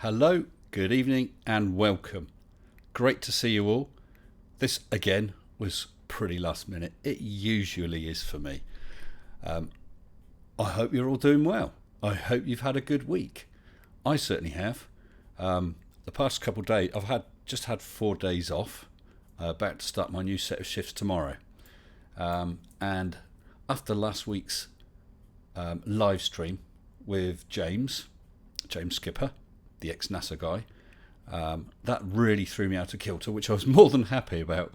Hello, good evening, and welcome. Great to see you all. This, again, was pretty last minute. It usually is for me. I hope you're all doing well. I hope you've had a good week. I certainly have. The past couple of days, I've just had 4 days off. About to start my new set of shifts tomorrow. And after last week's live stream with James Skipper, the ex-NASA guy, that really threw me out of kilter, which I was more than happy about,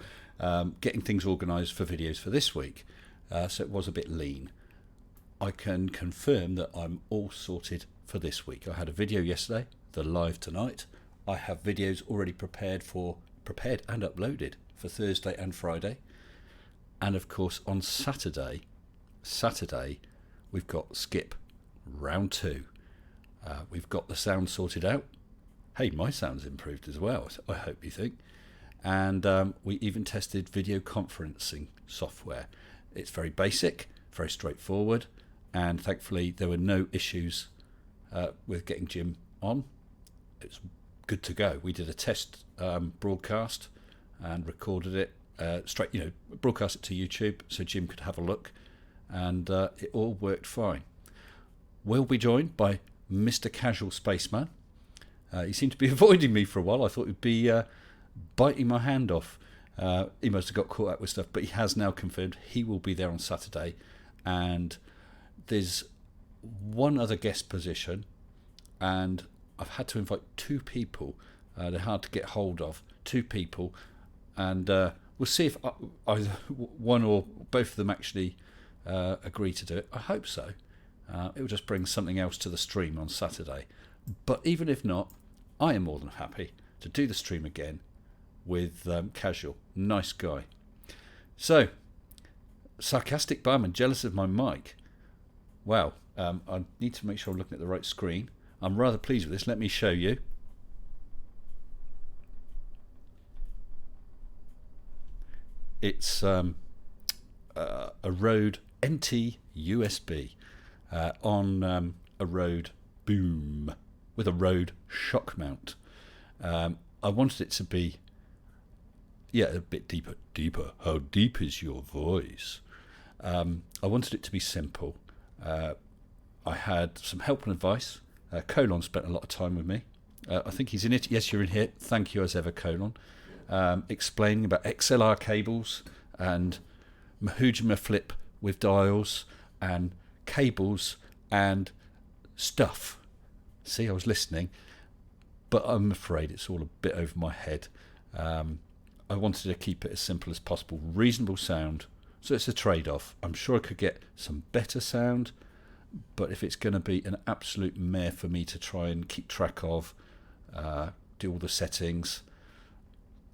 getting things organised for videos for this week. So it was a bit lean. I can confirm that I'm all sorted for this week. I had a video yesterday, the live tonight. I have videos already prepared and uploaded for Thursday and Friday. And of course on Saturday we've got Skip round 2. We've got the sound sorted out. Hey, my sound's improved as well, I hope you think. And we even tested video conferencing software. It's very basic, very straightforward, and thankfully there were no issues with getting Jim on. It's good to go. We did a test broadcast and recorded it broadcast it to YouTube so Jim could have a look, and it all worked fine. We'll be joined by Mr. Casual Spaceman. He seemed to be avoiding me for a while. I thought he'd be biting my hand off. He must have got caught up with stuff, but he has now confirmed he will be there on Saturday. And there's one other guest position, and I've had to invite 2 people. They're hard to get hold of. 2 people, and we'll see if either one or both of them actually agree to do it. I hope so. It will just bring something else to the stream on Saturday. But even if not, I am more than happy to do the stream again with Casual. Nice guy. So, sarcastic barman, jealous of my mic. Wow, I need to make sure I'm looking at the right screen. I'm rather pleased with this. Let me show you. It's a Rode NT USB on a Rode boom with a Rode shock mount. I wanted it to be a bit deeper. How deep is your voice? I wanted it to be simple. I had some help and advice. Colon spent a lot of time with me. I think he's in it. Yes, you're in here. Thank you as ever, Colon. Explaining about XLR cables and Mahujima flip with dials and cables and stuff. See, I was listening, but I'm afraid it's all a bit over my head. I wanted to keep it as simple as possible, reasonable sound, so it's a trade-off. I'm sure I could get some better sound, but if it's going to be an absolute mare for me to try and keep track of, do all the settings,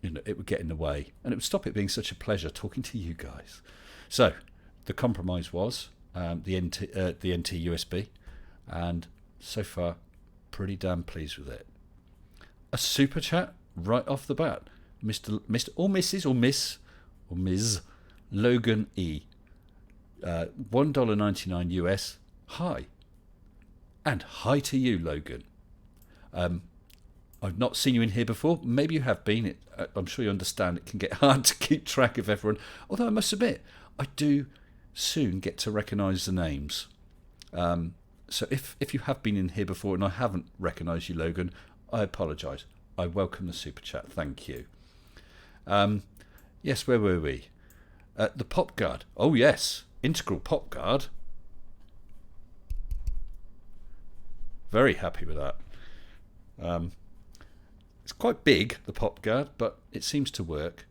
it would get in the way, and it would stop it being such a pleasure talking to you guys. So the compromise was the NT USB, and so far pretty damn pleased with it. A super chat right off the bat, Mr. or Mrs. or Miss or Ms. Logan E. $1.99 US. Hi, and hi to you, Logan. I've not seen you in here before. Maybe you have been. I'm sure you understand it can get hard to keep track of everyone. Although I must admit, I do soon get to recognise the names. So if you have been in here before and I haven't recognised you, Logan, I apologise. I welcome the super chat. Thank you. Yes, where were we? The pop guard. Oh yes, integral pop guard. Very happy with that. It's quite big, the pop guard, but it seems to work.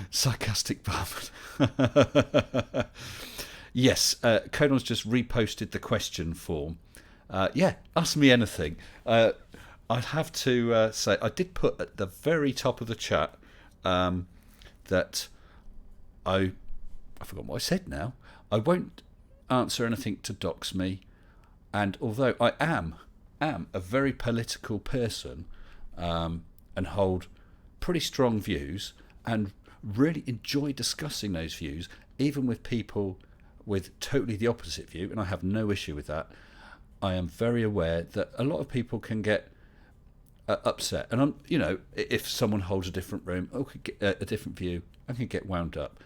Sarcastic barman. Yes, Conan's just reposted the question form. Ask me anything. I'd have to say, I did put at the very top of the chat that I forgot what I said now. I won't answer anything to dox me, and although I am a very political person and hold pretty strong views and really enjoy discussing those views, even with people with totally the opposite view, and I have no issue with that, I am very aware that a lot of people can get upset, and if someone holds a different room or a different view, I can get wound up.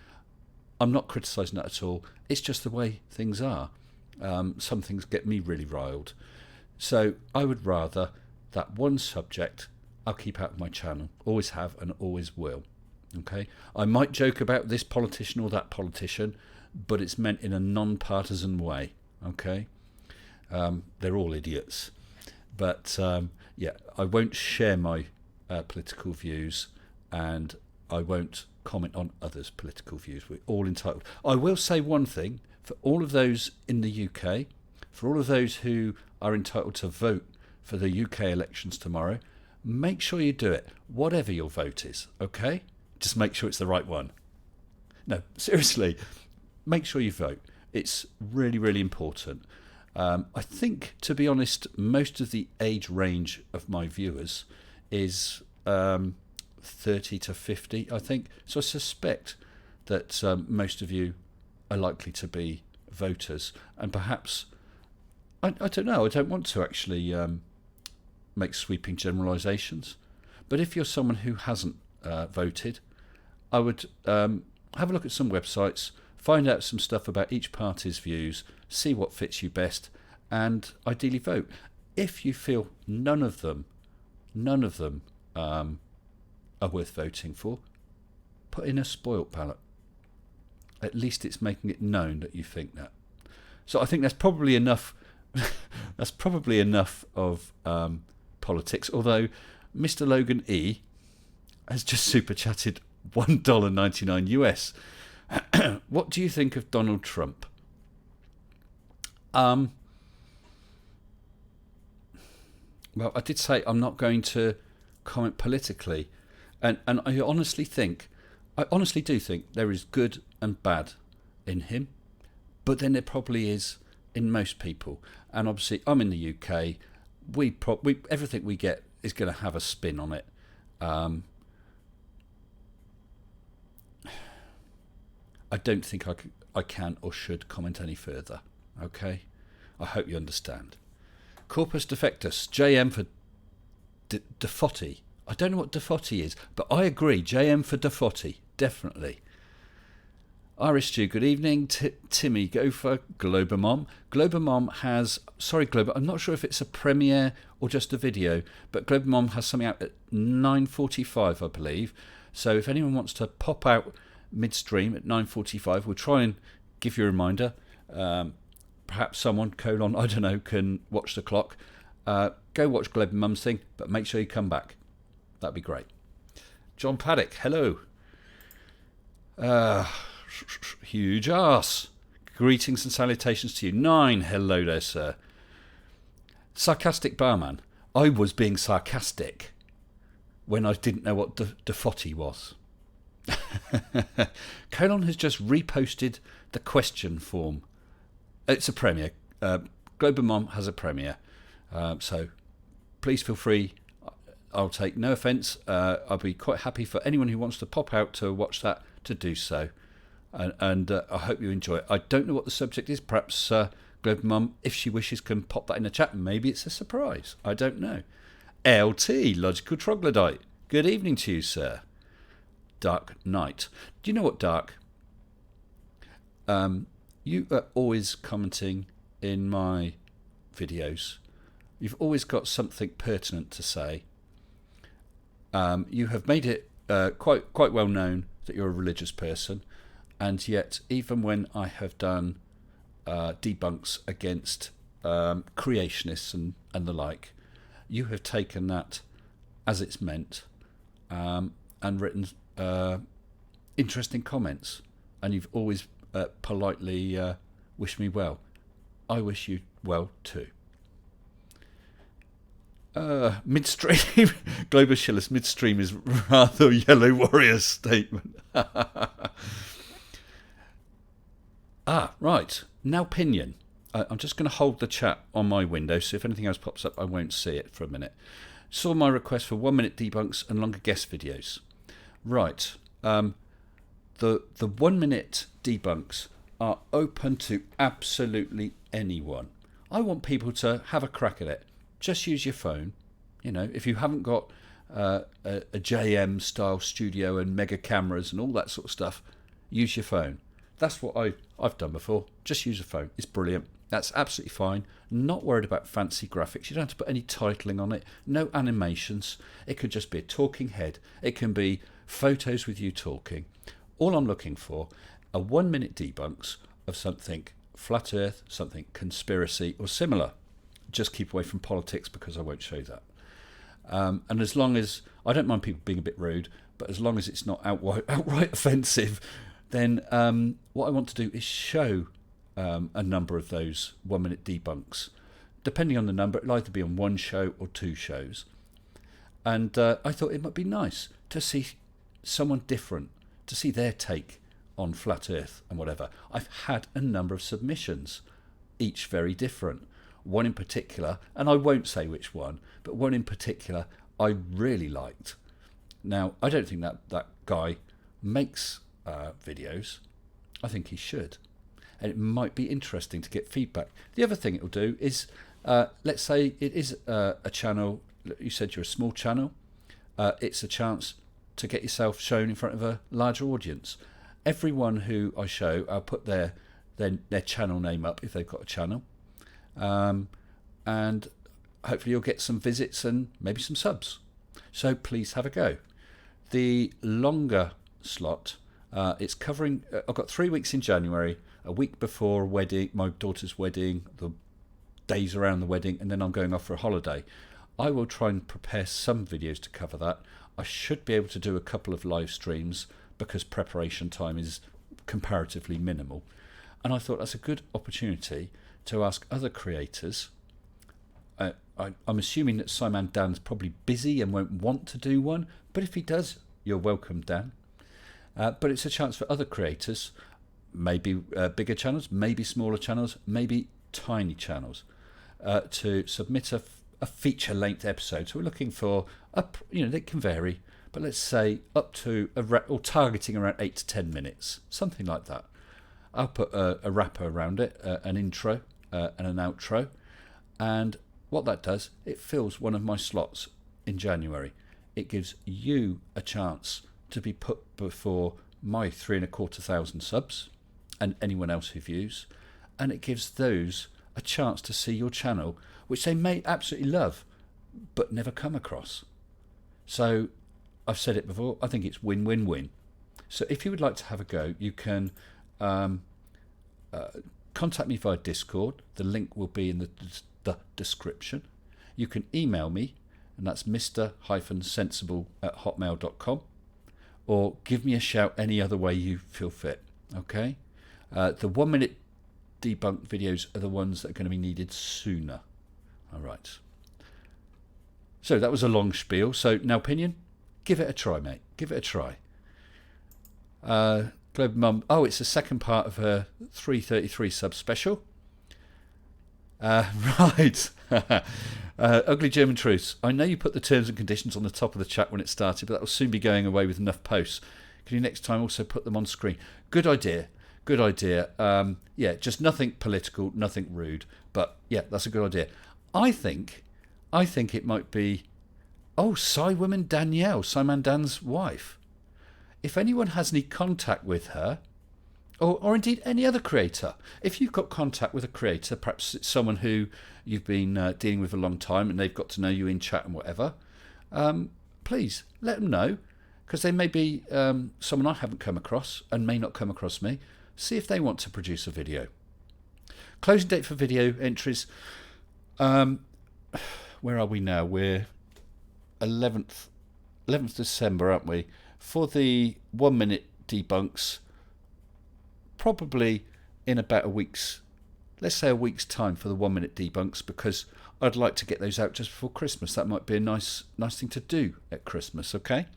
I'm not criticising that at all. It's just the way things are. Some things get me really riled. So I would rather that one subject I'll keep out of my channel. Always have and always will. Okay? I might joke about this politician or that politician, but it's meant in a non-partisan way. Okay? They're all idiots. But I won't share my political views, and I won't comment on others' political views. We're all entitled. I will say one thing, for all of those in the UK, for all of those who are entitled to vote for the UK elections tomorrow, make sure you do it, whatever your vote is, okay? Just make sure it's the right one. No, seriously, make sure you vote. It's really, really important. I think, to be honest, most of the age range of my viewers is 30 to 50, I think. So I suspect that most of you are likely to be voters. And perhaps, I don't know, I don't want to actually make sweeping generalisations. But if you're someone who hasn't voted, I would have a look at some websites, find out some stuff about each party's views, see what fits you best, and ideally vote. If you feel none of them are worth voting for, put in a spoilt ballot. At least it's making it known that you think that. So I think that's probably enough. That's probably enough of politics. Although Mr. Logan E has just super chatted $1.99 US. What do you think of Donald Trump? Well, I did say I'm not going to comment politically, and I honestly do think there is good and bad in him, but then there probably is in most people. And obviously, I'm in the UK. We everything we get is going to have a spin on it. I don't think I can or should comment any further. Okay, I hope you understand. Corpus Defectus, JM for Defotti. I don't know what Defotti is, but I agree. JM for Defotti, definitely. Irish Stew, good evening. Timmy, go for Globamom. Globamom has, I'm not sure if it's a premiere or just a video, but Globamom has something out at 9:45, I believe. So if anyone wants to pop out midstream at 9:45, we'll try and give you a reminder. Perhaps someone, I don't know, can watch the clock. Go watch Globamom's thing, but make sure you come back. That'd be great. John Paddock, hello. Huge ass. Greetings and salutations to you. 9, hello there, sir. Sarcastic barman. I was being sarcastic when I didn't know what Defotti was. Colon has just reposted the question form. It's a premiere. Globamom has a premiere. So please feel free. I'll take no offence. I'll be quite happy for anyone who wants to pop out to watch that to do so. And I hope you enjoy it. I don't know what the subject is. Perhaps Globamom, if she wishes, can pop that in the chat. Maybe it's a surprise. I don't know. LT, Logical Troglodyte. Good evening to you, sir. Dark Knight. Do you know what, Dark? You are always commenting in my videos. You've always got something pertinent to say. You have made it quite well known that you're a religious person, and yet even when I have done debunks against creationists and the like, you have taken that as it's meant and written interesting comments, and you've always politely wished me well. I wish you well too. Midstream, Global Shillis, midstream is rather Yellow Warrior's statement. Right. Now Pinion. I'm just going to hold the chat on my window, so if anything else pops up, I won't see it for a minute. Saw my request for 1-minute debunks and longer guest videos. Right. The 1-minute debunks are open to absolutely anyone. I want people to have a crack at it. Just use your phone. You know, if you haven't got a JM style studio and mega cameras and all that sort of stuff, use your phone. That's what I've done before. Just use a phone. It's brilliant. That's absolutely fine. Not worried about fancy graphics. You don't have to put any titling on it. No animations. It could just be a talking head. It can be photos with you talking. All I'm looking for are 1 minute debunks of something flat earth, something conspiracy or similar. Just keep away from politics because I won't show that. And as long as, I don't mind people being a bit rude, but as long as it's not outright offensive, then what I want to do is show a number of those 1 minute debunks. Depending on the number, it'll either be on one show or two shows. And I thought it might be nice to see someone different, to see their take on flat earth and whatever. I've had a number of submissions, each very different. One in particular, and I won't say which one, but one in particular I really liked. Now, I don't think that guy makes videos. I think he should. And it might be interesting to get feedback. The other thing it will do is, let's say it is a channel, you said you're a small channel, it's a chance to get yourself shown in front of a larger audience. Everyone who I show, I'll put their channel name up if they've got a channel. And hopefully you'll get some visits and maybe some subs. So please have a go. The longer slot, it's covering, I've got 3 weeks in January, a week before wedding, my daughter's wedding, the days around the wedding, and then I'm going off for a holiday. I will try and prepare some videos to cover that. I should be able to do a couple of live streams because preparation time is comparatively minimal. And I thought that's a good opportunity to ask other creators. I'm assuming that Simon Dan's probably busy and won't want to do one, but if he does, you're welcome, Dan. But it's a chance for other creators, maybe bigger channels, maybe smaller channels, maybe tiny channels, to submit a feature-length episode. So we're looking for, they can vary, but let's say up to, or targeting around 8 to 10 minutes, something like that. I'll put a wrapper around it, an intro and an outro, and what that does, it fills one of my slots in January. It gives you a chance to be put before my 3,250 subs and anyone else who views, and it gives those a chance to see your channel, which they may absolutely love but never come across. So I've said it before, I think it's win-win-win. So if you would like to have a go, you can contact me via Discord. The link will be in the description. You can email me, and that's mr-sensible@hotmail.com, or give me a shout any other way you feel fit. Okay? The 1 minute debunk videos are the ones that are going to be needed sooner. All right. So that was a long spiel. So now, Pinion, give it a try, mate. Give it a try. Globe Mum. Oh, it's the second part of her 333 sub special. Right. Ugly German Truths. I know you put the terms and conditions on the top of the chat when it started, but that will soon be going away with enough posts. Can you next time also put them on screen? Good idea. Good idea. Yeah, just nothing political, nothing rude. But yeah, that's a good idea. I think it might be, Woman Danielle, Simon Dan's wife. If anyone has any contact with her, or indeed any other creator, if you've got contact with a creator, perhaps it's someone who you've been dealing with a long time and they've got to know you in chat and whatever, please let them know, because they may be someone I haven't come across and may not come across me. See if they want to produce a video. Closing date for video entries. Where are we now? We're 11th December, aren't we? For the 1 minute debunks, probably in about a week's, let's say a week's time for the 1 minute debunks, because I'd like to get those out just before Christmas. That might be a nice thing to do at Christmas, okay?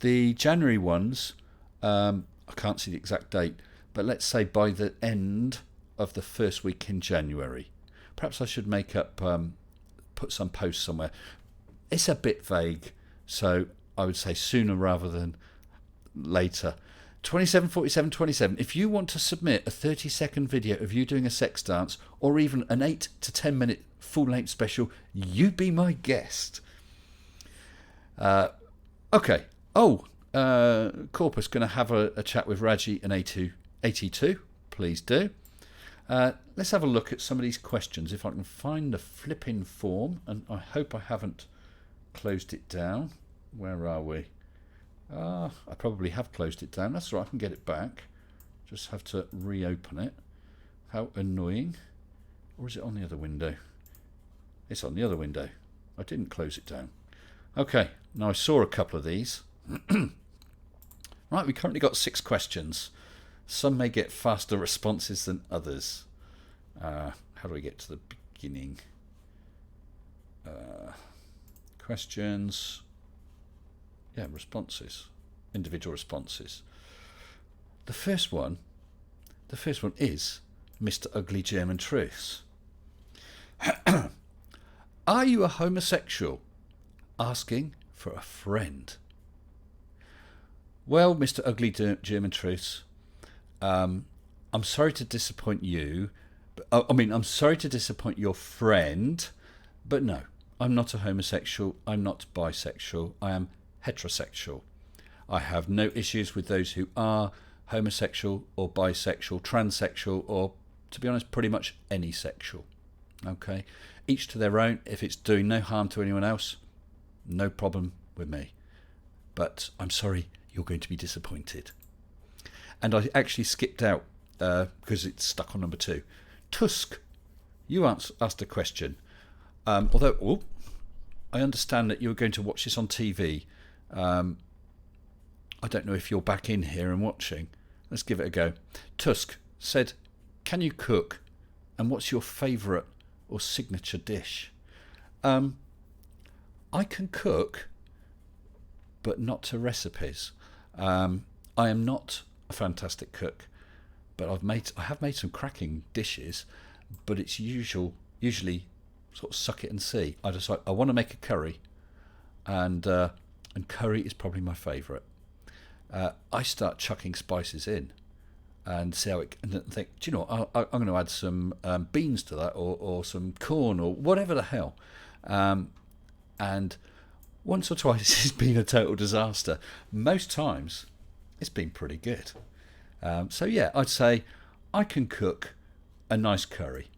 The January ones, I can't see the exact date, but let's say by the end of the first week in January. Perhaps I should make up, put some posts somewhere. It's a bit vague, so I would say sooner rather than later. 27, 47, 27. If you want to submit a 30-second video of you doing a sex dance, or even an 8 to 10 minute full-length special, you be my guest. Okay. Corpus going to have a chat with Raji and A2. Please do. Let's have a look at some of these questions. If I can find the flipping form, and I hope I haven't closed it down. Where are we? I probably have closed it down. That's right, I can get it back. Just have to reopen it. How annoying. Or is it on the other window? It's on the other window. I didn't close it down. Okay, now I saw a couple of these. Right, we currently got 6 questions. Some may get faster responses than others. How do we get to the beginning? Questions. Yeah, responses. Individual responses. The first one is Mr. Ugly German Truths. Are you a homosexual? Asking for a friend. Well, Mr. Ugly German Truths, I'm sorry to disappoint you. I'm sorry to disappoint your friend, but no, I'm not a homosexual. I'm not bisexual. I am heterosexual. I have no issues with those who are homosexual or bisexual, transsexual, or, to be honest, pretty much any sexual. Okay? Each to their own. If it's doing no harm to anyone else, no problem with me. But I'm sorry, you're going to be disappointed. And I actually skipped out because it's stuck on number 2. Tusk, you asked a question. Although I understand that you're going to watch this on TV. I don't know if you're back in here and watching. Let's give it a go. Tusk said, can you cook? And what's your favourite or signature dish? I can cook, but not to recipes. I am not a fantastic cook, but I have made some cracking dishes, but it's usually sort of suck it and see. I want to make a curry, and curry is probably my favourite. I start chucking spices in and see how it, and think, do you know, I'm going to add some beans to that, or some corn, or whatever the hell. And once or twice it's been a total disaster. Most times it's been pretty good. So yeah, I'd say I can cook a nice curry.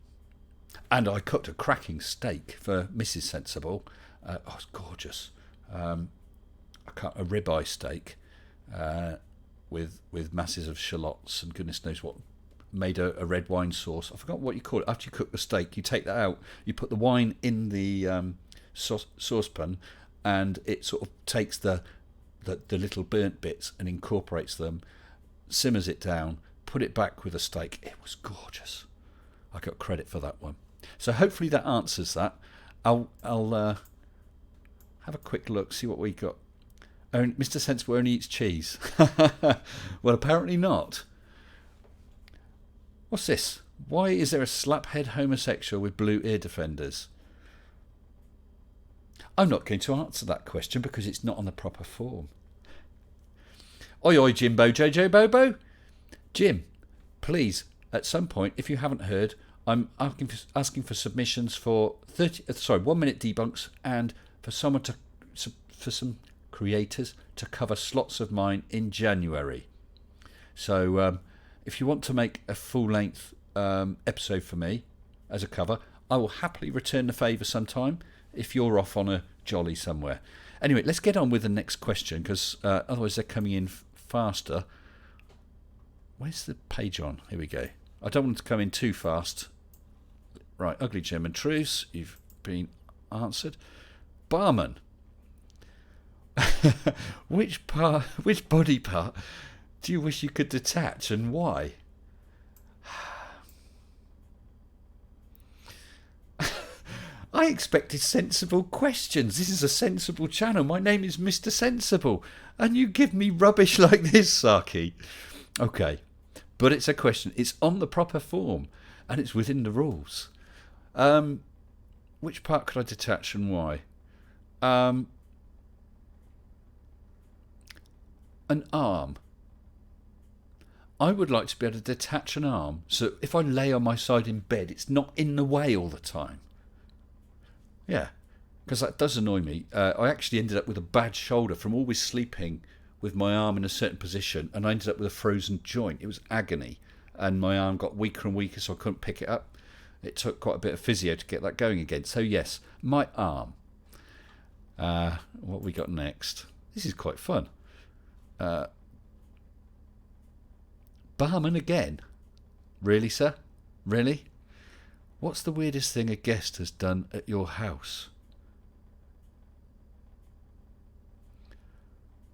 And I cooked a cracking steak for Mrs. Sensible. It's gorgeous. A ribeye steak with masses of shallots and goodness knows what. Made a red wine sauce. I forgot what you call it. After you cook the steak, you take that out. You put the wine in the saucepan, and it sort of takes the little burnt bits and incorporates them, simmers it down, put it back with a steak. It was gorgeous. I got credit for that one. So hopefully that answers that. I'll have a quick look, see what we got. Mr. Sensible only eats cheese. Well, apparently not. What's this? Why is there a slaphead homosexual with blue ear defenders? I'm not going to answer that question because it's not on the proper form. Oi, oi, Jimbo, Jojo Bobo. Jim, please, at some point, if you haven't heard, I'm asking for submissions for 1 minute debunks, and for some creators to cover slots of mine in January. So if you want to make a full-length episode for me as a cover, I will happily return the favour sometime if you're off on a jolly somewhere. Anyway, let's get on with the next question, because otherwise they're coming in faster. Where's the page on? Here we go. I don't want to come in too fast. Right, Ugly German Truths, you've been answered. Barman. Which body part do you wish you could detach, and why? I expected sensible questions. This is a sensible channel. My name is Mr. Sensible, and you give me rubbish like this, Saki. Okay, but it's a question. It's on the proper form, and it's within the rules. Which part could I detach, and why? An arm. I would like to be able to detach an arm so if I lay on my side in bed, it's not in the way all the time. Yeah, because that does annoy me. I actually ended up with a bad shoulder from always sleeping with my arm in a certain position, and I ended up with a frozen joint. It was agony, and my arm got weaker and weaker, so I couldn't pick it up. It took quite a bit of physio to get that going again. So yes, my arm. What we got next? This is quite fun. Barman again? Really, sir? Really? What's the weirdest thing a guest has done at your house?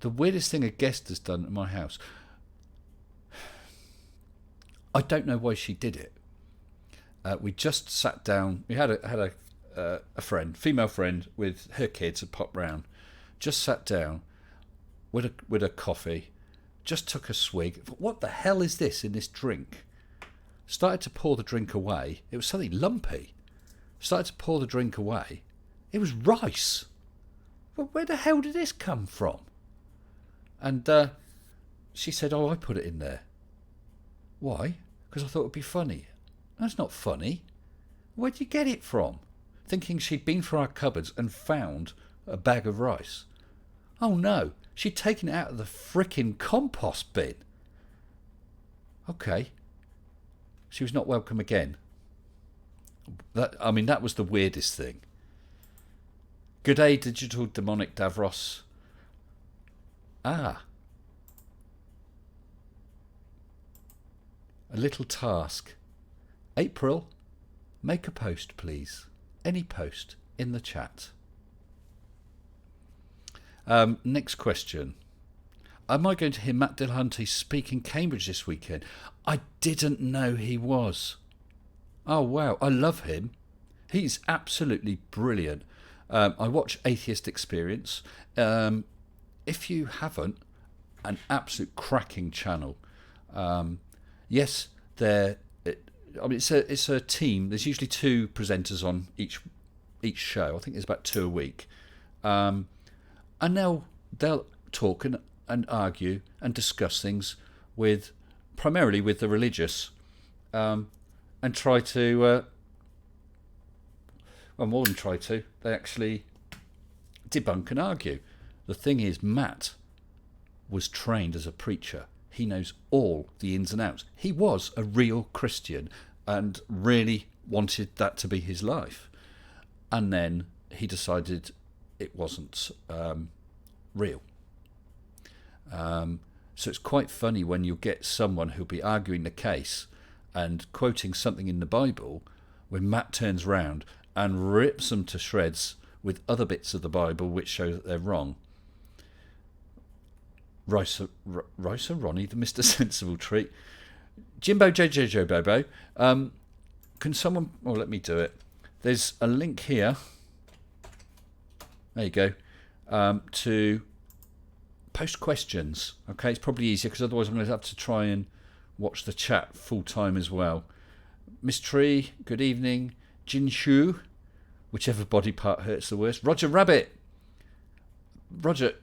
The weirdest thing a guest has done at my house. I don't know why she did it. We just sat down. We had a friend, female friend, with her kids had popped round. Just sat down with a coffee. Just took a swig. What the hell is this in this drink? Started to pour the drink away. It was something lumpy. Started to pour the drink away. It was rice. Well, where the hell did this come from? And she said, "Oh, I put it in there." Why? Because I thought it would be funny. That's not funny. Where'd you get it from? Thinking she'd been through our cupboards and found a bag of rice. Oh no, she'd taken it out of the frickin' compost bin. Okay. She was not welcome again. That was the weirdest thing. Good day, digital demonic Davros. A little task. April, make a post, please. Any post in the chat. Next question. Am I going to hear Matt Dillahunty speak in Cambridge this weekend? I didn't know he was. Oh, wow. I love him. He's absolutely brilliant. I watch Atheist Experience. If you haven't, an absolute cracking channel. Yes, it's a team. There's usually 2 presenters on each show. I think there's about 2 a week. And they'll talk and argue and discuss things primarily with the religious, and try to, well, more than try to, they actually debunk and argue. The thing is, Matt was trained as a preacher. He knows all the ins and outs. He was a real Christian and really wanted that to be his life. And then he decided it wasn't real. So it's quite funny when you get someone who'll be arguing the case and quoting something in the Bible, when Matt turns round and rips them to shreds with other bits of the Bible which show that they're wrong. Ricer Ronnie, the Mr. Sensible Treat. Jimbo JoJo Bobo. Can someone... Oh, let me do it. There's a link here. There you go. To post questions. Okay, it's probably easier because otherwise I'm going to have to try and watch the chat full time as well. Miss Tree, good evening. Jinshu, whichever body part hurts the worst. Roger Rabbit. Roger,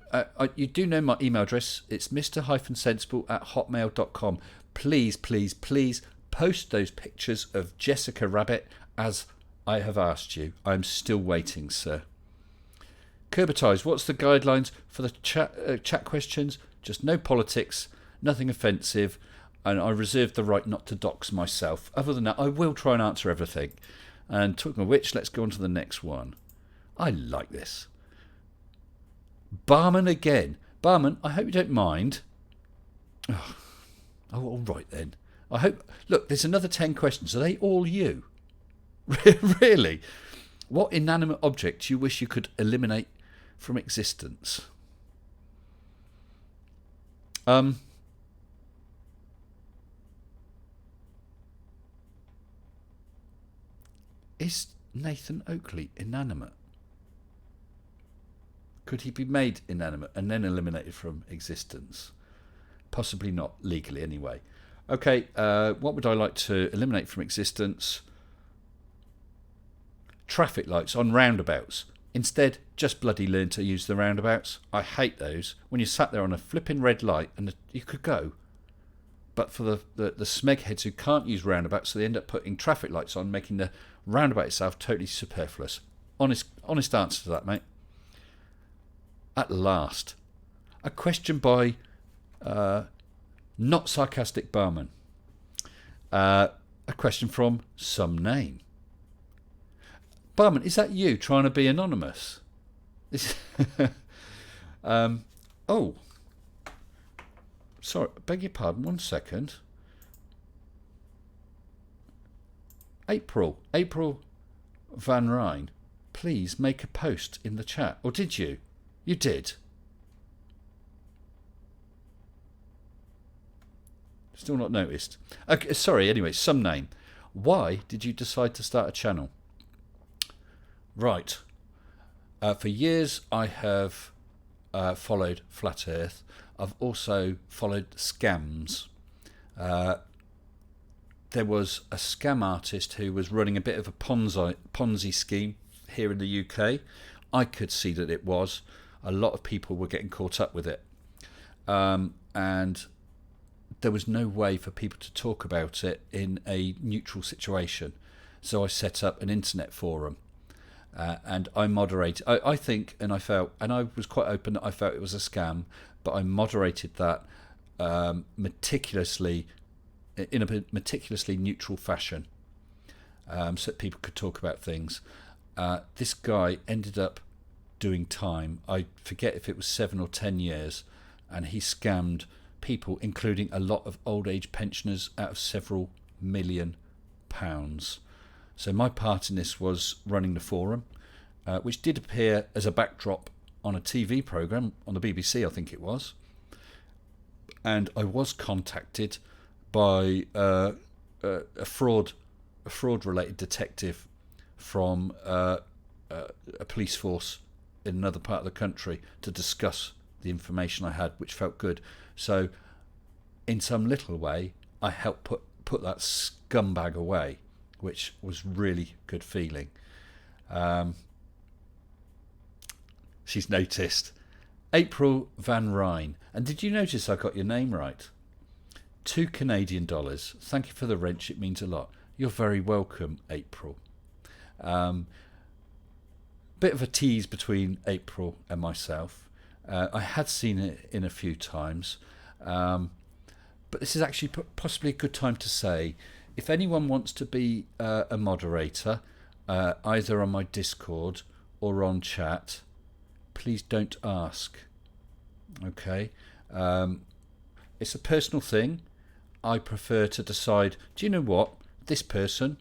you do know my email address. It's mr-sensible@hotmail.com. Please, please, please post those pictures of Jessica Rabbit as I have asked you. I'm still waiting, sir. Curbatise, what's the guidelines for the chat questions? Just no politics, nothing offensive, and I reserve the right not to dox myself. Other than that, I will try and answer everything. And talking of which, let's go on to the next one. I like this. Barman again. Barman, I hope you don't mind. Oh, all right then. I hope... Look, there's another 10 questions. Are they all you? Really? What inanimate object do you wish you could eliminate from existence? Is Nathan Oakley inanimate? Could he be made inanimate and then eliminated from existence? Possibly not, legally anyway. Okay, what would I like to eliminate from existence? Traffic lights on roundabouts. Instead, just bloody learn to use the roundabouts. I hate those. When you sat there on a flipping red light and you could go. but for the smegheads who can't use roundabouts, so they end up putting traffic lights on, making the roundabout itself totally superfluous. Honest answer to that, mate. At last, a question by not sarcastic barman. A question from some name. Barman, is that you trying to be anonymous? Oh, sorry, beg your pardon. 1 second. April Van Rijn, please make a post in the chat. Or did you? You did. Still not noticed. Okay, sorry, anyway, some name. Why did you decide to start a channel? Right. For years I have followed Flat Earth. I've also followed scams. There was a scam artist who was running a bit of a Ponzi scheme here in the UK. I could see that it was. A lot of people were getting caught up with it. And there was no way for people to talk about it in a neutral situation. So I set up an internet forum. And I moderated. I think, and I felt, and I was quite open that I felt it was a scam, but I moderated that meticulously, in a meticulously neutral fashion, so that people could talk about things. This guy ended up doing time. I forget if it was 7 or 10 years, and he scammed people, including a lot of old age pensioners, out of several £1 million. So my part in this was running the forum, which did appear as a backdrop on a TV programme on the BBC, I think it was. And I was contacted by a fraud-related detective from a police force in another part of the country to discuss the information I had, which felt good. So in some little way, I helped put that scumbag away, which was really good feeling. She's noticed. April Van Rijn. And did you notice I got your name right? $2 Canadian. Thank you for the wrench. It means a lot. You're very welcome, April. Bit of a tease between April and myself. I had seen it in a few times. But this is actually possibly a good time to say, if anyone wants to be a moderator, either on my Discord or on chat, please don't ask. Okay? It's a personal thing. I prefer to decide, do you know what? This person,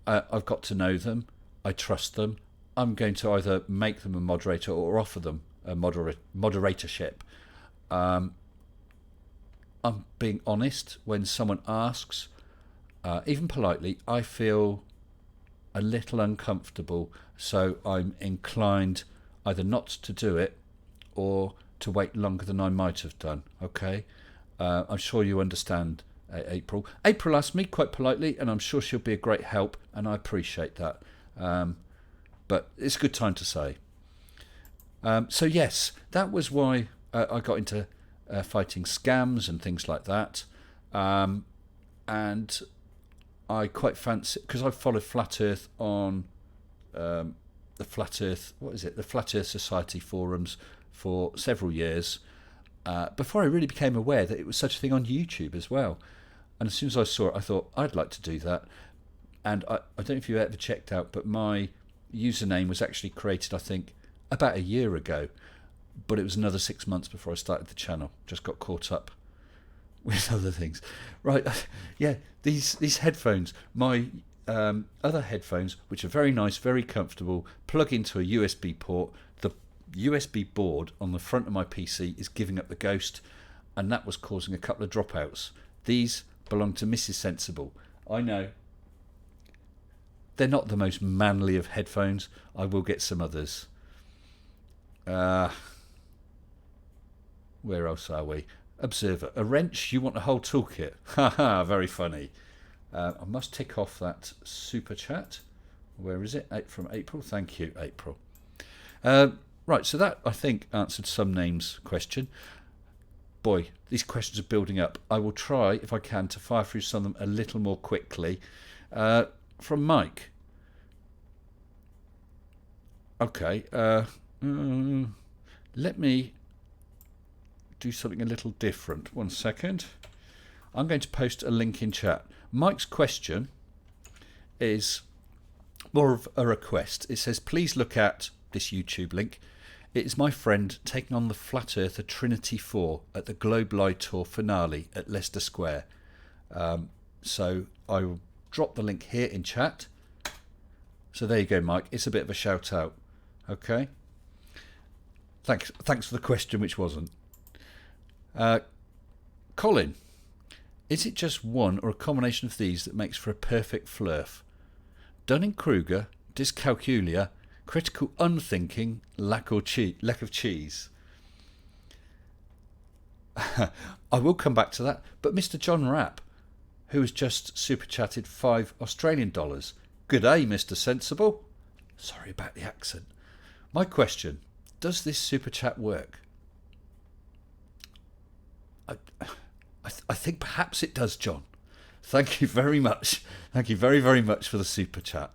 I've got to know them. I trust them. I'm going to either make them a moderator or offer them a moderatorship. I'm being honest. When someone asks, even politely, I feel a little uncomfortable, so I'm inclined either not to do it or to wait longer than I might have done. Okay? I'm sure you understand, April. April asked me quite politely, and I'm sure she'll be a great help, and I appreciate that. But it's a good time to say. So yes, that was why I got into fighting scams and things like that. And I quite fancy, because I followed Flat Earth on the Flat Earth, the Flat Earth Society forums for several years, before I really became aware that it was such a thing on YouTube as well. And as soon as I saw it, I thought, I'd like to do that. And I don't know if you ever checked out, but my username was actually created, I think, about a year ago. But it was another 6 months before I started the channel. Just got caught up with other things. Right, yeah, these headphones, my other headphones, which are very nice, very comfortable, plug into a USB port. The USB board on the front of my PC is giving up the ghost, and that was causing a couple of dropouts. These belong to Mrs. Sensible. I know. They're not the most manly of headphones. I will get some others. Where else are we? Observer. A wrench? You want a whole toolkit? Haha, very funny. I must tick off that super chat. Where is it? From April. Thank you, April. Right, so that, I think, answered some names' question. boy, these questions are building up. I will try, if I can, to fire through some of them a little more quickly. From Mike. Okay. Let me do something a little different. 1 second. I'm going to post a link in chat. Mike's question is more of a request. It says, please look at this YouTube link. It is my friend taking on the Flat Earther Trinity 4 at the Globe Live Tour finale at Leicester Square. So I will drop the link here in chat. So there you go, Mike. It's a bit of a shout out. Okay. Thanks for the question, which wasn't. Colin, is it just one or a combination of these that makes for a perfect flirf? Dunning-Kruger, dyscalculia, critical unthinking, lack of cheese. I will come back to that. But Mr. John Rapp, who has just super chatted $5 Australian. Good day, Mr. Sensible. Sorry about the accent. My question, does this super chat work? I think perhaps it does, John. Thank you very much. Thank you very, very much for the super chat.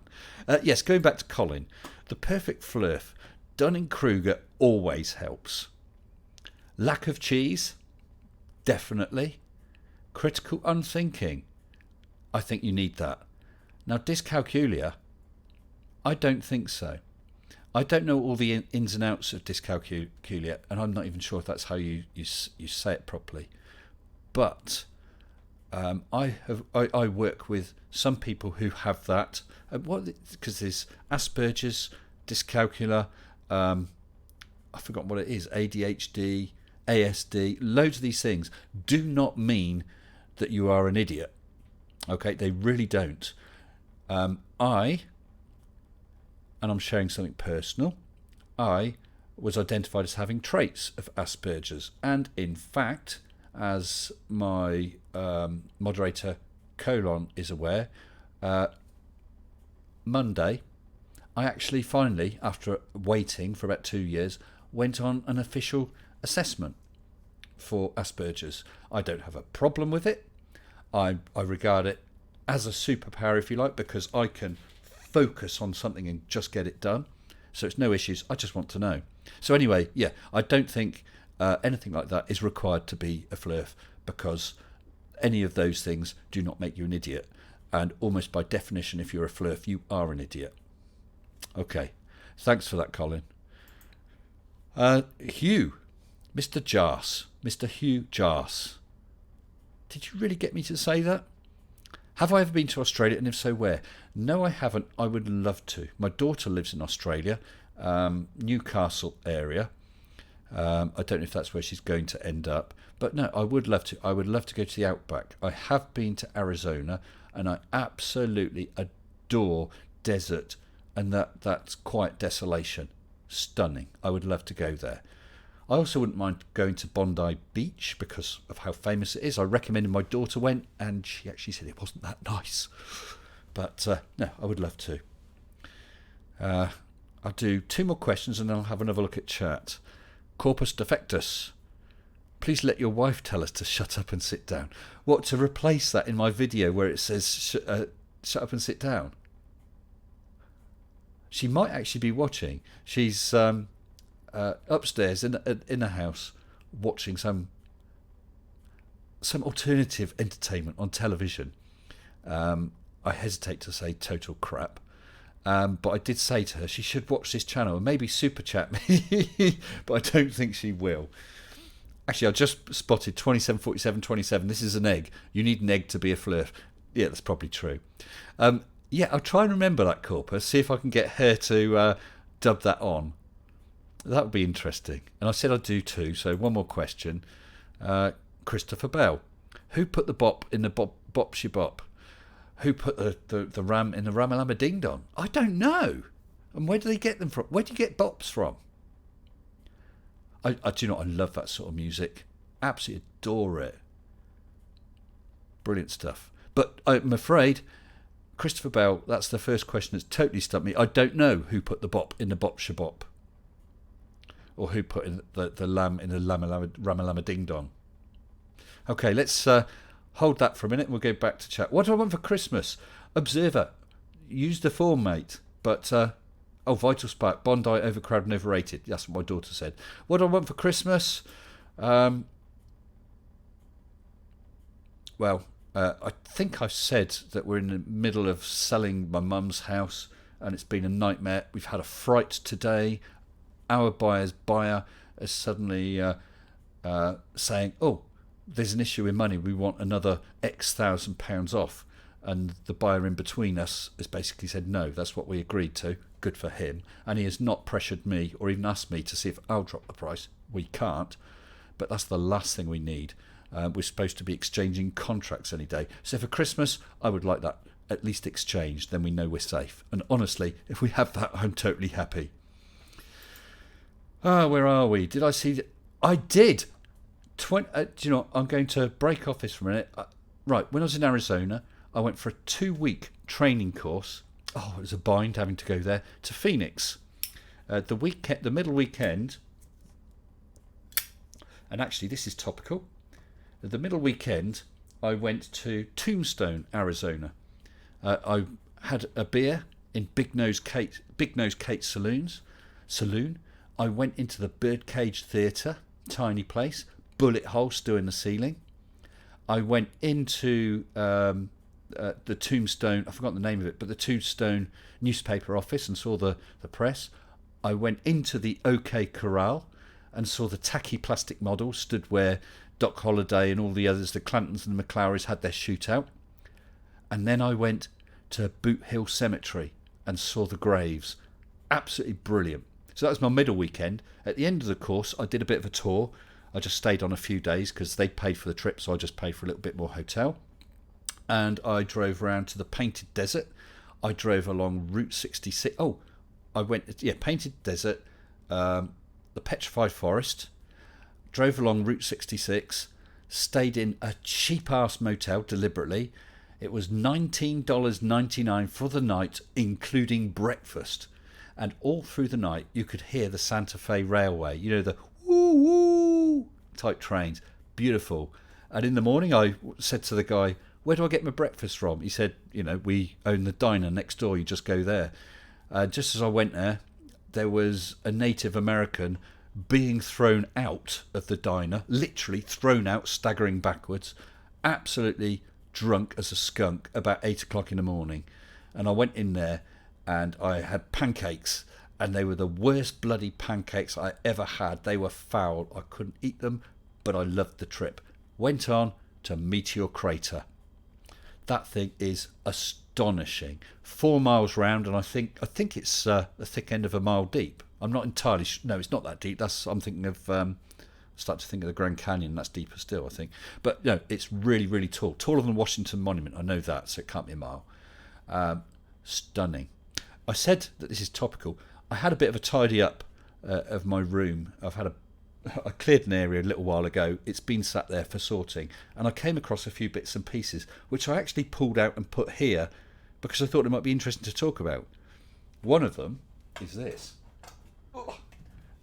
Yes, going back to Colin. The perfect flirf. Dunning-Kruger always helps. Lack of cheese? Definitely. Critical unthinking? I think you need that. Now, dyscalculia? I don't think so. I don't know all the ins and outs of dyscalculia, and I'm not even sure if that's how you say it properly. But I work with some people who have that. Because there's Asperger's, dyscalculia, I've forgotten what it is, ADHD, ASD, loads of these things do not mean that you are an idiot. Okay, they really don't. And I'm sharing something personal, I was identified as having traits of Asperger's. And in fact, as my moderator Colon is aware, Monday, I actually finally, after waiting for about 2 years, went on an official assessment for Asperger's. I don't have a problem with it. I regard it as a superpower, if you like, because I can focus on something and just get it done. So it's no issues. I just want to know. So anyway, yeah, I don't think anything like that is required to be a flirf, because any of those things do not make you an idiot. And almost by definition, if you're a flirf, you are an idiot. Okay, thanks for that, Colin. Hugh, Mr. Hugh Jas. Did you really get me to say that? Have I ever been to Australia, and if so, where? No, I haven't. I would love to. My daughter lives in Australia, Newcastle area. I don't know if that's where she's going to end up. But no, I would love to. I would love to go to the outback. I have been to Arizona, and I absolutely adore desert and that's quiet desolation. Stunning. I would love to go there. I also wouldn't mind going to Bondi Beach because of how famous it is. I recommended my daughter went, and she actually said it wasn't that nice. But no, I would love to. I'll do 2 more questions and then I'll have another look at chat. Corpus defectus. Please let your wife tell us to shut up and sit down. What, to replace that in my video where it says shut up and sit down? She might actually be watching. She's upstairs in a house watching some alternative entertainment on television. I hesitate to say total crap, but I did say to her she should watch this channel and maybe super chat me, but I don't think she will. Actually, I just spotted 274727. This is an egg. You need an egg to be a flirf. Yeah, that's probably true. Yeah, I'll try and remember that, Corpus. See if I can get her to dub that on. That would be interesting. And I said I'd do 2, so 1 more question. Christopher Bell. Who put the bop in the bop she bop? Who put the ram in the Ramalama Ding Dong? I don't know. And where do they get them from? Where do you get bops from? I do not. I love that sort of music. Absolutely adore it. Brilliant stuff. But I'm afraid, Christopher Bell, that's the first question that's totally stumped me. I don't know who put the bop in the bop shabop. Or who put in the lamb in the Ramalama Ding Dong. Okay, let's hold that for a minute and we'll go back to chat. What do I want for Christmas? Observer. Use the form, mate. But, Vital Spark. Bondi, overcrowded and overrated. That's what my daughter said. What do I want for Christmas? I think I've said that we're in the middle of selling my mum's house and it's been a nightmare. We've had a fright today. Our buyer's buyer is suddenly saying, there's an issue with money. We want another X £1,000 off. And the buyer in between us has basically said, no, that's what we agreed to. Good for him. And he has not pressured me or even asked me to see if I'll drop the price. We can't. But that's the last thing we need. We're supposed to be exchanging contracts any day. So for Christmas, I would like that at least exchanged. Then we know we're safe. And honestly, if we have that, I'm totally happy. Where are we? Did I see... I did! Do you know, I'm going to break off this for a minute. Right, when I was in Arizona, I went for a 2-week training course. It was a bind having to go there, to Phoenix. The middle weekend... And actually, this is topical. The middle weekend, I went to Tombstone, Arizona. I had a beer in Big Nose Kate's saloon. I went into the Birdcage Theatre, tiny place, bullet hole still in the ceiling. I went into the Tombstone, I forgot the name of it, but the Tombstone newspaper office and saw the press. I went into the OK Corral and saw the tacky plastic model stood where Doc Holliday and all the others, the Clantons and the McClowrys, had their shootout. And then I went to Boot Hill Cemetery and saw the graves. Absolutely brilliant. So that was my middle weekend. At the end of the course, I did a bit of a tour. I just stayed on a few days because they paid for the trip, so I just paid for a little bit more hotel. And I drove around to the Painted Desert. I drove along Route 66. Painted Desert, the Petrified Forest, drove along Route 66, stayed in a cheap-ass motel deliberately. It was $19.99 for the night, including breakfast. And all through the night, you could hear the Santa Fe Railway, you know, the woo-woo type trains. Beautiful. And in the morning, I said to the guy, where do I get my breakfast from? He said, we own the diner next door, you just go there. Just as I went there was a Native American being thrown out of the diner, literally thrown out, staggering backwards, absolutely drunk as a skunk, about 8 o'clock in the morning. And I went in there and I had pancakes, and they were the worst bloody pancakes I ever had. They were foul. I couldn't eat them, but I loved the trip. Went on to Meteor Crater. That thing is astonishing. 4 miles round, and I think it's the thick end of a mile deep. I'm not entirely sure. No, it's not that deep. I'm thinking of... start to think of the Grand Canyon. That's deeper still, I think. But no, it's really, really tall. Taller than Washington Monument. I know that, so it can't be a mile. Stunning. I said that this is topical. I had a bit of a tidy up of my room. I cleared an area a little while ago. It's been sat there for sorting, and I came across a few bits and pieces which I actually pulled out and put here because I thought it might be interesting to talk about. One of them is this.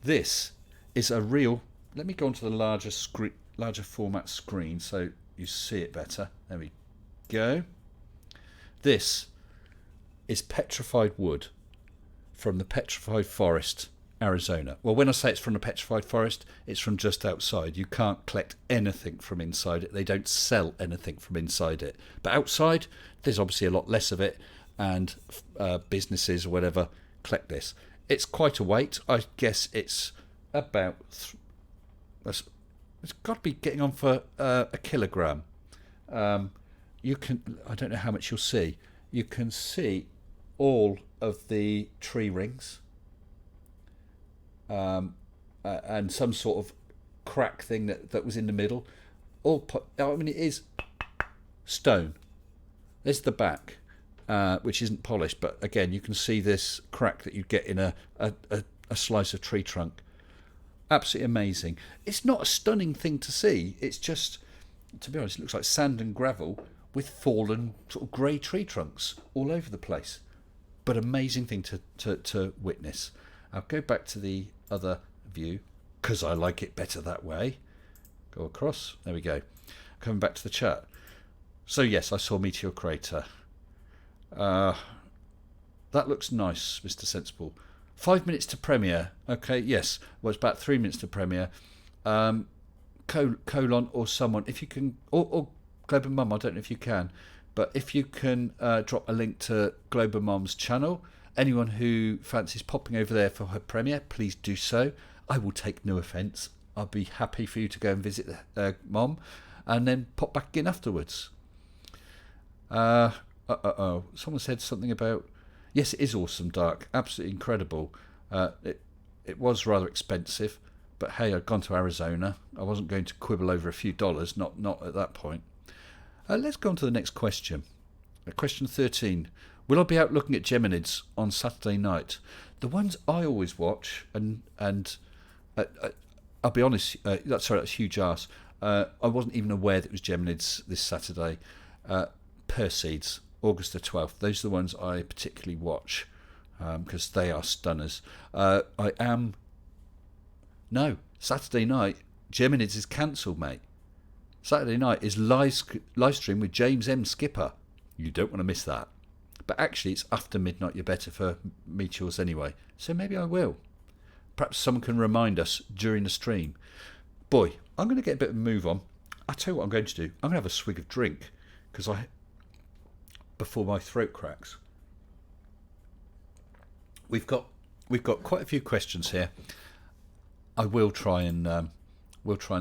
This is a real... Let me go onto the larger format screen so you see it better. There we go. This is petrified wood from the Petrified Forest, Arizona. Well, when I say it's from the Petrified Forest, it's from just outside. You can't collect anything from inside it. They don't sell anything from inside it. But outside, there's obviously a lot less of it, and businesses or whatever collect this. It's quite a weight. I guess it's about... it's got to be getting on for a kilogram. You can... I don't know how much you'll see. You can see all of the tree rings. And some sort of crack thing that was in the middle. It is stone. There's the back, which isn't polished, but again, you can see this crack that you get in a slice of tree trunk. Absolutely amazing. It's not a stunning thing to see. It's just, to be honest, it looks like sand and gravel with fallen sort of grey tree trunks all over the place. But amazing thing to witness. I'll go back to the other view because I like it better that way. Go across. There we go. coming back to the chat. So yes, I saw Meteor Crater. That looks nice, Mr. Sensible. 5 minutes to premiere. Okay, yes. Well, it's about 3 minutes to premiere. Colon or someone, if you can, or Global Mum, I don't know if you can, but if you can drop a link to Global Mum's channel, anyone who fancies popping over there for her premiere, please do so. I will take no offence. I'll be happy for you to go and visit Mum and then pop back in afterwards. Someone said something about, yes, it is awesome, Dark. Absolutely incredible. It was rather expensive, but hey, I'd gone to Arizona. I wasn't going to quibble over a few dollars, not at that point. Let's go on to the next question. Question 13. Will I be out looking at Geminids on Saturday night? The ones I always watch, and I'll be honest, that's a huge ask. I wasn't even aware that it was Geminids this Saturday. Perseids, August the 12th. Those are the ones I particularly watch because they are stunners. Saturday night, Geminids is cancelled, mate. Saturday night is live stream with James M. Skipper. You don't want to miss that. But actually, it's after midnight. You're better for meteors anyway. So maybe I will. Perhaps someone can remind us during the stream. Boy, I'm going to get a bit of a move on. I'll tell you what I'm going to do. I'm going to have a swig of drink before my throat cracks. We've got quite a few questions here. I will try and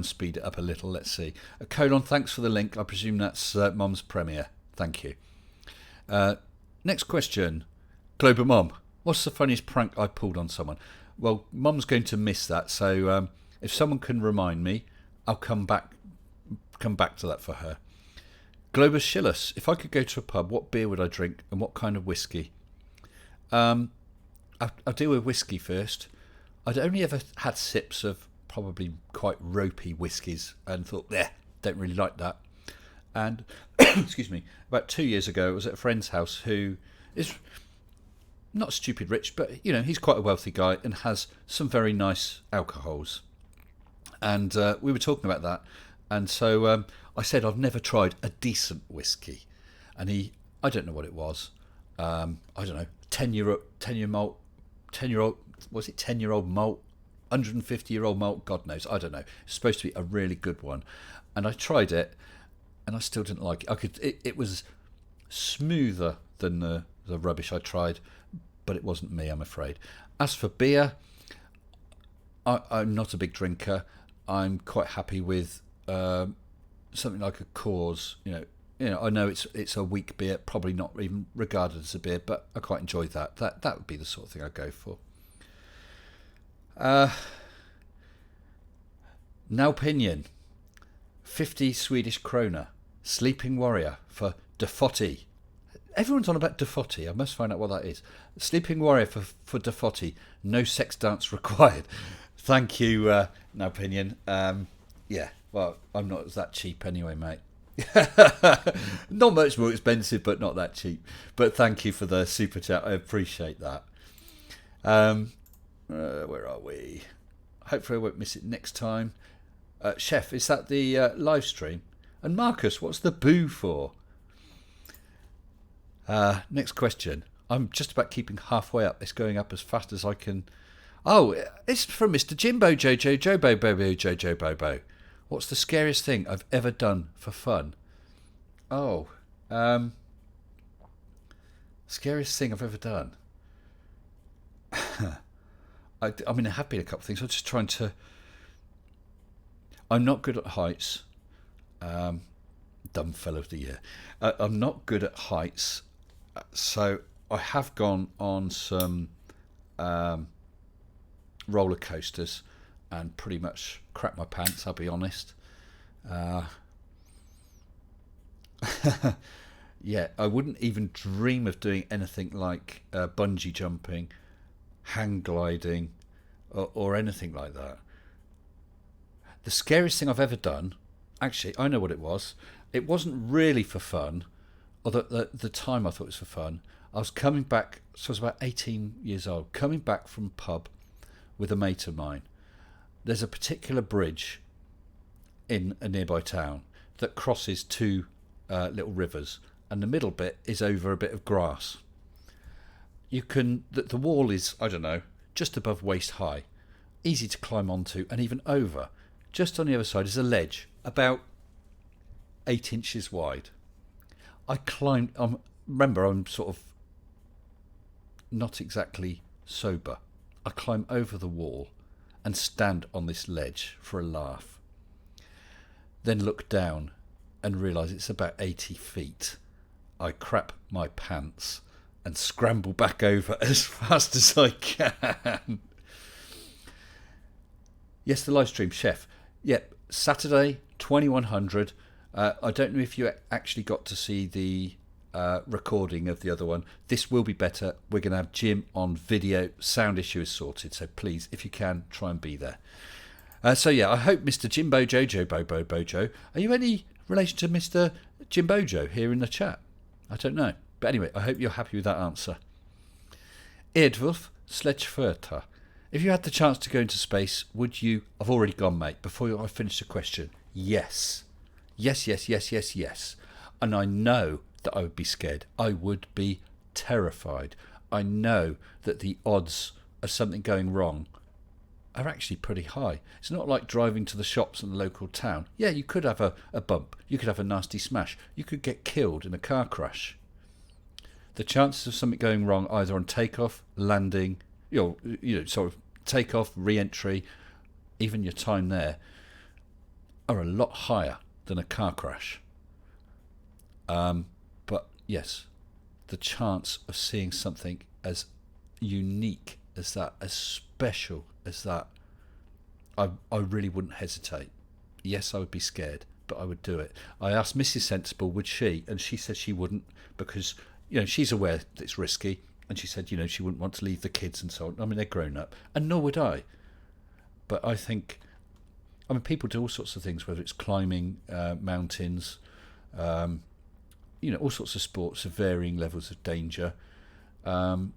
speed it up a little. Let's see. Colon, thanks for the link. I presume that's Mum's premiere. Thank you. Next question. Global Mum, what's the funniest prank I pulled on someone? Well, Mum's going to miss that, so if someone can remind me, I'll come back to that for her. Globus Schillus, if I could go to a pub, what beer would I drink and what kind of whiskey? I'll deal with whiskey first. I'd only ever had sips of probably quite ropey whiskies and thought, don't really like that. And, excuse me, about 2 years ago, I was at a friend's house who is not stupid rich, but, he's quite a wealthy guy and has some very nice alcohols. And we were talking about that. And so I said, I've never tried a decent whiskey. And I don't know what it was. I don't know, 10-year-old malt, 150-year-old malt, God knows, I don't know. It's supposed to be a really good one. And I tried it, and I still didn't like it. It was smoother than the rubbish I tried, but it wasn't me, I'm afraid. As for beer, I'm not a big drinker. I'm quite happy with something like a Coors. I know it's a weak beer, probably not even regarded as a beer, but I quite enjoy that. That would be the sort of thing I'd go for. Now opinion, 50 Swedish krona, Sleeping Warrior for Defotti. Everyone's on about Defotti. I must find out what that is. Sleeping Warrior for Defotti. No sex dance required. Thank you, Now opinion. Well, I'm not that cheap anyway, mate. Not much more expensive, but not that cheap. But thank you for the super chat. I appreciate that. Where are we? Hopefully I won't miss it next time. Chef, is that the live stream? And Marcus, what's the boo for? Next question. I'm just about keeping halfway up. It's going up as fast as I can. Oh, it's from Mr. Jimbo Jojo Jobo Bobo Jojo Bobo. What's the scariest thing I've ever done for fun? Oh, scariest thing I've ever done. I mean, there have been a couple of things. I'm just trying to. I'm not good at heights. Dumb fellow of the year. I'm not good at heights, so I have gone on some roller coasters and pretty much crap my pants, I'll be honest. Yeah, I wouldn't even dream of doing anything like bungee jumping, hang gliding, or anything like that. The scariest thing I've ever done, actually, I know what it was. It wasn't really for fun, although at the time I thought it was for fun. I was coming back, so I was about 18 years old, coming back from a pub with a mate of mine. There's a particular bridge in a nearby town that crosses two little rivers, and the middle bit is over a bit of grass. You can the wall is, I don't know, just above waist high, easy to climb onto and even over. Just on the other side is a ledge about 8 inches wide. I climbed. Remember, I'm sort of not exactly sober. I climb over the wall and stand on this ledge for a laugh. Then look down and realise it's about 80 feet. I crap my pants and scramble back over as fast as I can. Yes, the live stream, Chef. Yep, Saturday, 2100. I don't know if you actually got to see the recording of the other one. This will be better. We're going to have Jim on video. Sound issue is sorted. So please, if you can, try and be there. So yeah, I hope Mr. Jimbo Jojo Bobo Bojo. Are you any relation to Mr. Jimbojo here in the chat? I don't know. But anyway, I hope you're happy with that answer. Eerdwulf Sledgeferter. If you had the chance to go into space, would you... I've already gone, mate. Before I finish the question, yes. Yes. And I know that I would be scared. I would be terrified. I know that the odds of something going wrong are actually pretty high. It's not like driving to the shops in the local town. Yeah, you could have a bump. You could have a nasty smash. You could get killed in a car crash. The chances of something going wrong either on takeoff, landing, you know, sort of takeoff, re-entry, even your time there, are a lot higher than a car crash. But yes, the chance of seeing something as unique as that, as special as that, I really wouldn't hesitate. Yes, I would be scared, but I would do it. I asked Mrs. Sensible, would she? And she said she wouldn't, because, you know, she's aware that it's risky. And she said, you know, she wouldn't want to leave the kids and so on. I mean, they're grown up, and nor would I. But I think, I mean, people do all sorts of things, whether it's climbing mountains, you know, all sorts of sports of varying levels of danger. And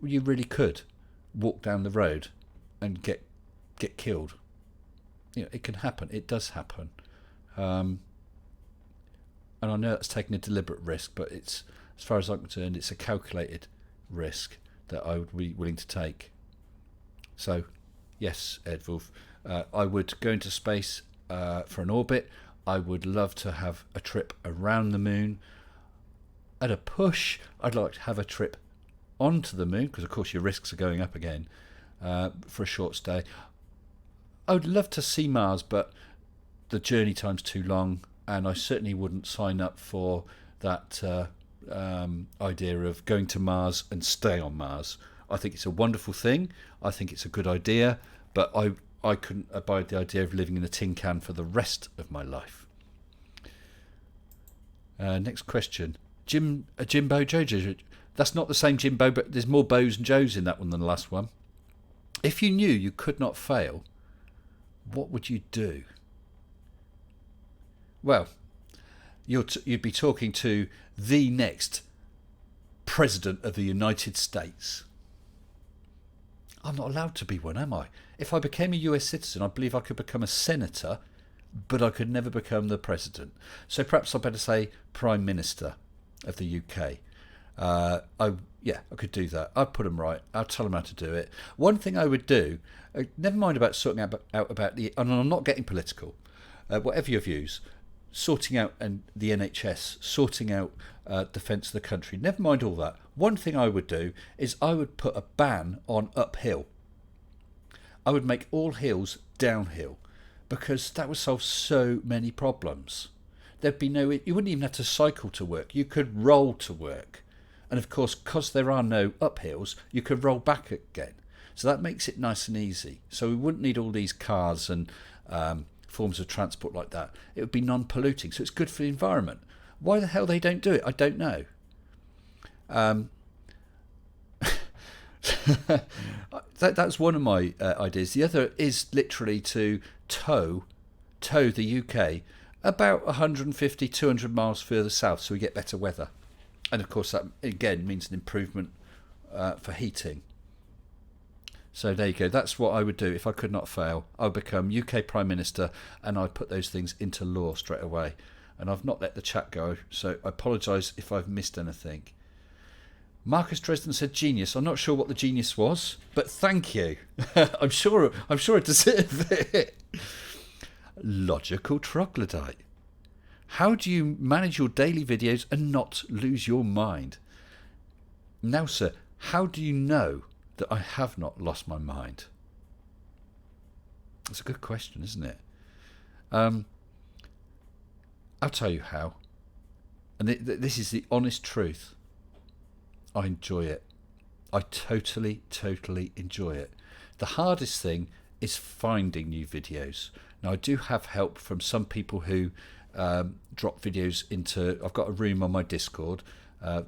you really could walk down the road and get killed. You know, it can happen. It does happen. And I know that's taking a deliberate risk, but it's, as far as I'm concerned, it's a calculated risk that I would be willing to take. So, yes, Ed Wolf, I would go into space for an orbit. I would love to have a trip around the moon. At a push, I'd like to have a trip onto the moon, because of course your risks are going up again, for a short stay. I would love to see Mars, but the journey time's too long, and I certainly wouldn't sign up for that idea of going to Mars and stay on Mars. I think it's a wonderful thing. I think it's a good idea, but I couldn't abide the idea of living in a tin can for the rest of my life. Next question. Jimbo Jojo. That's not the same Jimbo, but there's more Bo's and Joes in that one than the last one. If you knew you could not fail, what would you do? Well, you'd be talking to the next President of the United States. I'm not allowed to be one, am I? If I became a US citizen, I believe I could become a senator, but I could never become the president. So perhaps I'd better say Prime Minister of the UK. I could do that. I'd put them right. I'd tell them how to do it. One thing I would do, never mind about sorting out about the, and I'm not getting political, whatever your views, sorting out and the NHS, sorting out defence of the country, never mind all that. One thing I would do is I would put a ban on uphill. I would make all hills downhill, because that would solve so many problems. There'd be no, you wouldn't even have to cycle to work. You could roll to work. And of course, because there are no uphills, you could roll back again. So that makes it nice and easy. So we wouldn't need all these cars and forms of transport like that. It would be non-polluting, so it's good for the environment. Why the hell they don't do it, I don't know. That's one of my ideas. The other is literally to tow the UK about 150, 200 miles further south, so we get better weather. And of course that again means an improvement for heating. So there you go. That's what I would do if I could not fail. I would become UK Prime Minister and I'd put those things into law straight away. And I've not let the chat go, so I apologise if I've missed anything. Marcus Dresden said genius. I'm not sure what the genius was, but thank you. I'm sure it deserves it. Logical troglodyte. How do you manage your daily videos and not lose your mind? Now, sir, how do you know that I have not lost my mind? That's a good question, isn't it? I'll tell you how. And this is the honest truth. I enjoy it. I totally enjoy it. The hardest thing is finding new videos. Now, I do have help from some people who drop videos into... I've got a room on my Discord,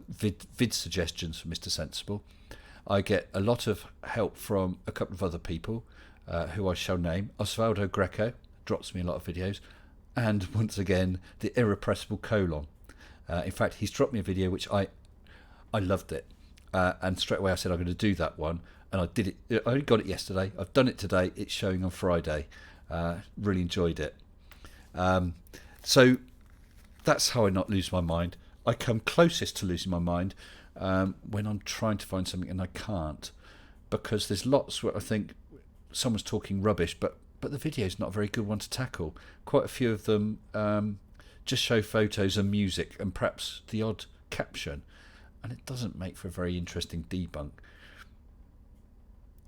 vid suggestions for Mr. Sensible. I get a lot of help from a couple of other people who I shall name. Osvaldo Greco drops me a lot of videos. And once again, the irrepressible colon. In fact, he's dropped me a video which I loved it. And straight away I said I'm going to do that one. And I did it. I only got it yesterday. I've done it today. It's showing on Friday. Really enjoyed it. So that's how I not lose my mind. I come closest to losing my mind when I'm trying to find something and I can't. Because there's lots where I think someone's talking rubbish, but the video's not a very good one to tackle. Quite a few of them just show photos and music and perhaps the odd caption. And it doesn't make for a very interesting debunk.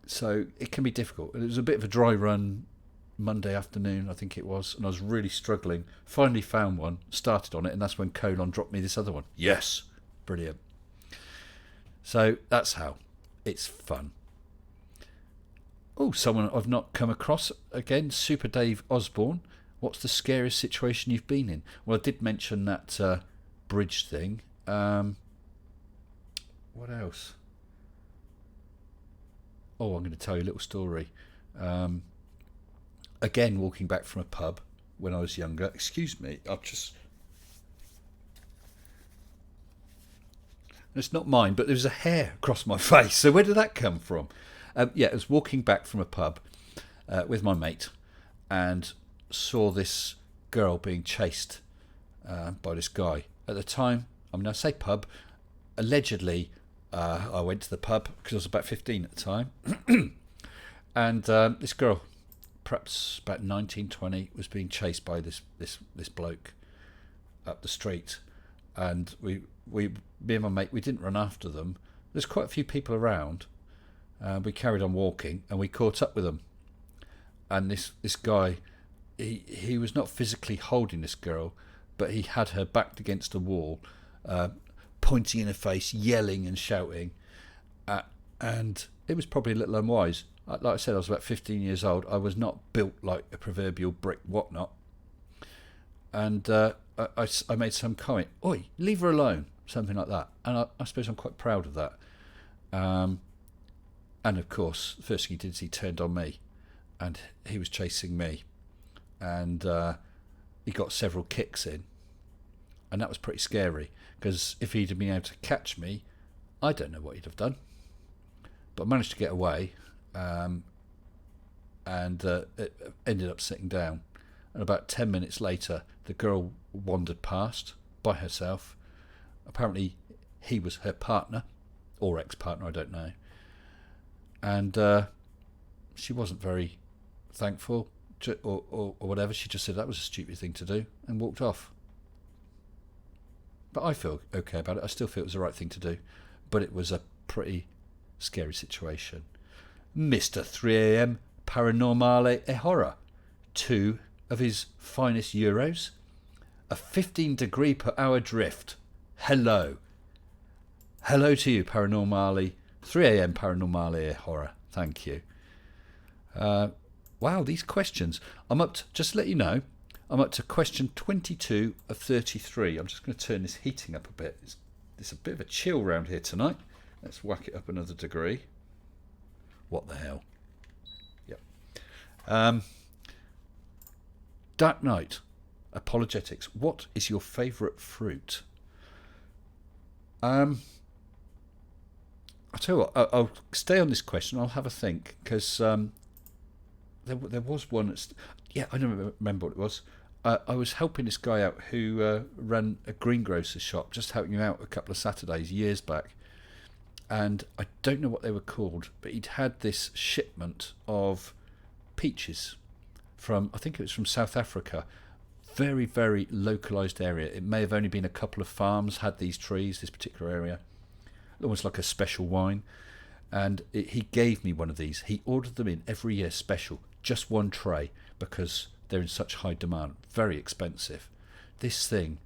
So it can be difficult. It was a bit of a dry run Monday afternoon, I think it was, and I was really struggling. Finally found one, started on it, and that's when Colon dropped me this other one. Yes! Brilliant. So that's how. It's fun. Oh, someone I've not come across again, Super Dave Osborne. What's the scariest situation you've been in? Well, I did mention that bridge thing. What else? Oh, I'm going to tell you a little story. Again, walking back from a pub when I was younger. Excuse me, it's not mine, but there was a hair across my face. So where did that come from? Yeah, I was walking back from a pub with my mate and saw this girl being chased by this guy. At the time, I say pub, allegedly I went to the pub because I was about 15 at the time. And this girl, perhaps about 19, 20, was being chased by this bloke up the street. And me and my mate, we didn't run after them. There's quite a few people around. We carried on walking and we caught up with them. And this guy, he was not physically holding this girl, but he had her backed against a wall, pointing in her face, yelling and shouting. And it was probably a little unwise. Like I said, I was about 15 years old. I was not built like a proverbial brick whatnot. And I made some comment, "Oi, leave her alone," something like that. And I suppose I'm quite proud of that. And of course, the first thing he did is he turned on me. And he was chasing me. And he got several kicks in. And that was pretty scary. Because if he'd have been able to catch me, I don't know what he'd have done. But I managed to get away. And it ended up sitting down. And about 10 minutes later, the girl wandered past by herself. Apparently, he was her partner, or ex-partner, I don't know. And she wasn't very thankful, or whatever. She just said that was a stupid thing to do and walked off. But I feel okay about it. I still feel it was the right thing to do. But it was a pretty scary situation. Mr. 3am Paranormal Ally, 2 of his finest euros, a 15 degree per hour drift. Hello to you, Paranormal Ally, 3am Paranormal Ally. Thank you. Wow, these questions. I'm up to, just to let you know, I'm up to question 22 of 33. I'm just going to turn this heating up a bit. It's a bit of a chill round here tonight. Let's whack it up another degree. What the hell? Yep. Dark Knight, apologetics. What is your favourite fruit? I I'll tell you what, I'll stay on this question. I'll have a think, because there was one that's, yeah, I don't remember what it was. I was helping this guy out who ran a greengrocer's shop, just helping him out a couple of Saturdays years back. And I don't know what they were called, but he'd had this shipment of peaches from, I think it was from South Africa. Very, very localised area. It may have only been a couple of farms had these trees, this particular area. Almost like a special wine. And he gave me one of these. He ordered them in every year special, just one tray, because they're in such high demand. Very expensive. This thing,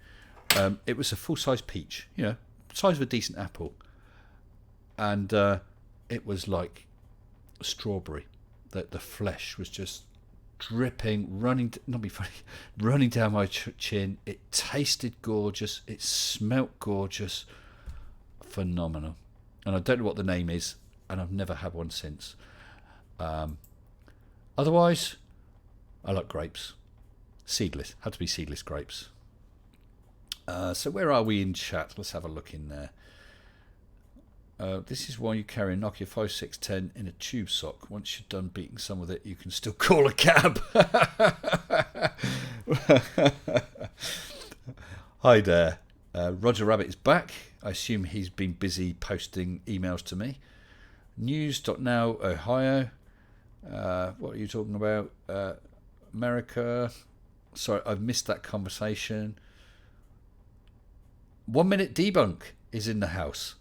it was a full-size peach, size of a decent apple. And it was like strawberry. The flesh was just dripping, running down my chin. It tasted gorgeous. It smelt gorgeous. Phenomenal. And I don't know what the name is, and I've never had one since. Otherwise, I like grapes. Seedless. Had to be seedless grapes. So where are we in chat? Let's have a look in there. This is why you carry a Nokia 5610 in a tube sock. Once you're done beating some with it, you can still call a cab. Hi there. Roger Rabbit is back. I assume he's been busy posting emails to me. News.now, Ohio. What are you talking about? America. Sorry, I've missed that conversation. 1 Minute Debunk is in the house.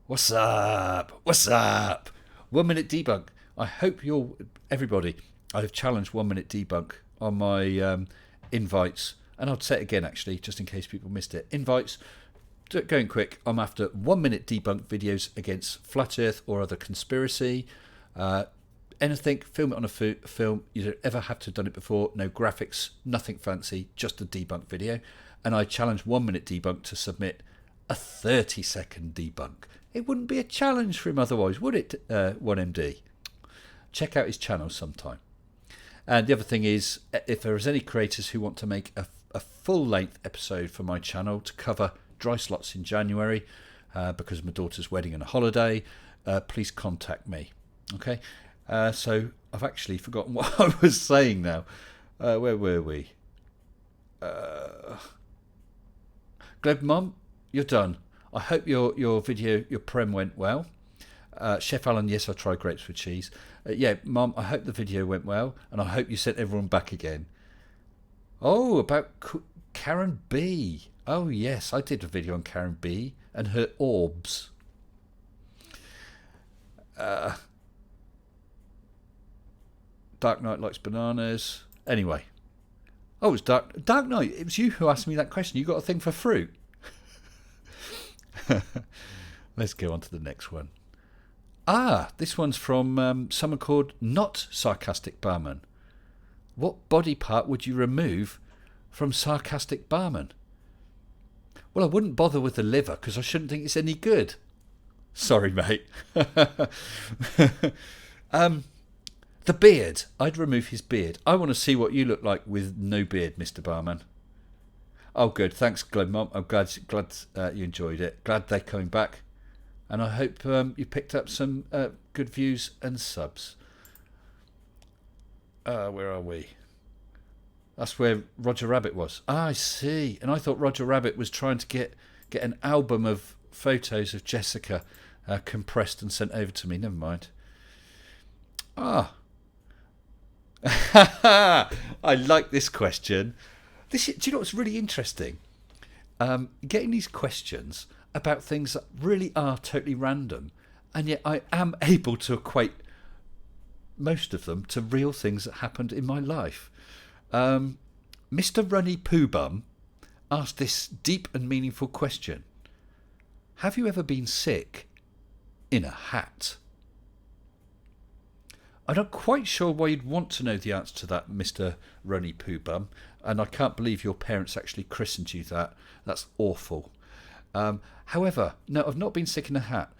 What's up? What's up? 1 Minute Debunk. I hope everybody, I've challenged 1 Minute Debunk on my invites. And I'll say it again, actually, just in case people missed it. Invites, going quick, I'm after 1 Minute Debunk videos against Flat Earth or other conspiracy. Anything, film it on a film. You don't ever have to have done it before. No graphics, nothing fancy, just a debunk video. And I challenge 1 Minute Debunk to submit a 30-second debunk. It wouldn't be a challenge for him otherwise, would it, 1MD? Check out his channel sometime. And the other thing is, if there is any creators who want to make a full-length episode for my channel to cover dry slots in January, because of my daughter's wedding and a holiday, please contact me. Okay? So I've actually forgotten what I was saying now. Where were we? Gleb Mum, you're done. I hope your video, your prem went well. Chef Alan, yes, I tried grapes with cheese. Yeah, Mum, I hope the video went well, and I hope you sent everyone back again. Oh, about Karen B. Oh, yes, I did a video on Karen B and her orbs. Dark Knight likes bananas. Anyway. Oh, it's Dark Knight. It was you who asked me that question. You got a thing for fruit? Let's go on to the next one. This one's from someone called Not Sarcastic Barman. What body part would you remove from Sarcastic Barman? Well, I wouldn't bother with the liver because I shouldn't think it's any good. Sorry, mate. The beard. I'd remove his beard. I want to see what you look like with no beard, Mr. Barman. Oh, good. Thanks, Glad Mom. I'm glad you enjoyed it. Glad they're coming back. And I hope you picked up some good views and subs. Where are we? That's where Roger Rabbit was. I see. And I thought Roger Rabbit was trying to get an album of photos of Jessica compressed and sent over to me. Never mind. I like this question. Do you know what's really interesting? Getting these questions about things that really are totally random, and yet I am able to equate most of them to real things that happened in my life. Mr. Runny Poo Bum asked this deep and meaningful question. Have you ever been sick in a hat? I'm not quite sure why you'd want to know the answer to that, Mr. Runny Poo Bum, and I can't believe your parents actually christened you that. That's awful. However, no, I've not been sick in a hat,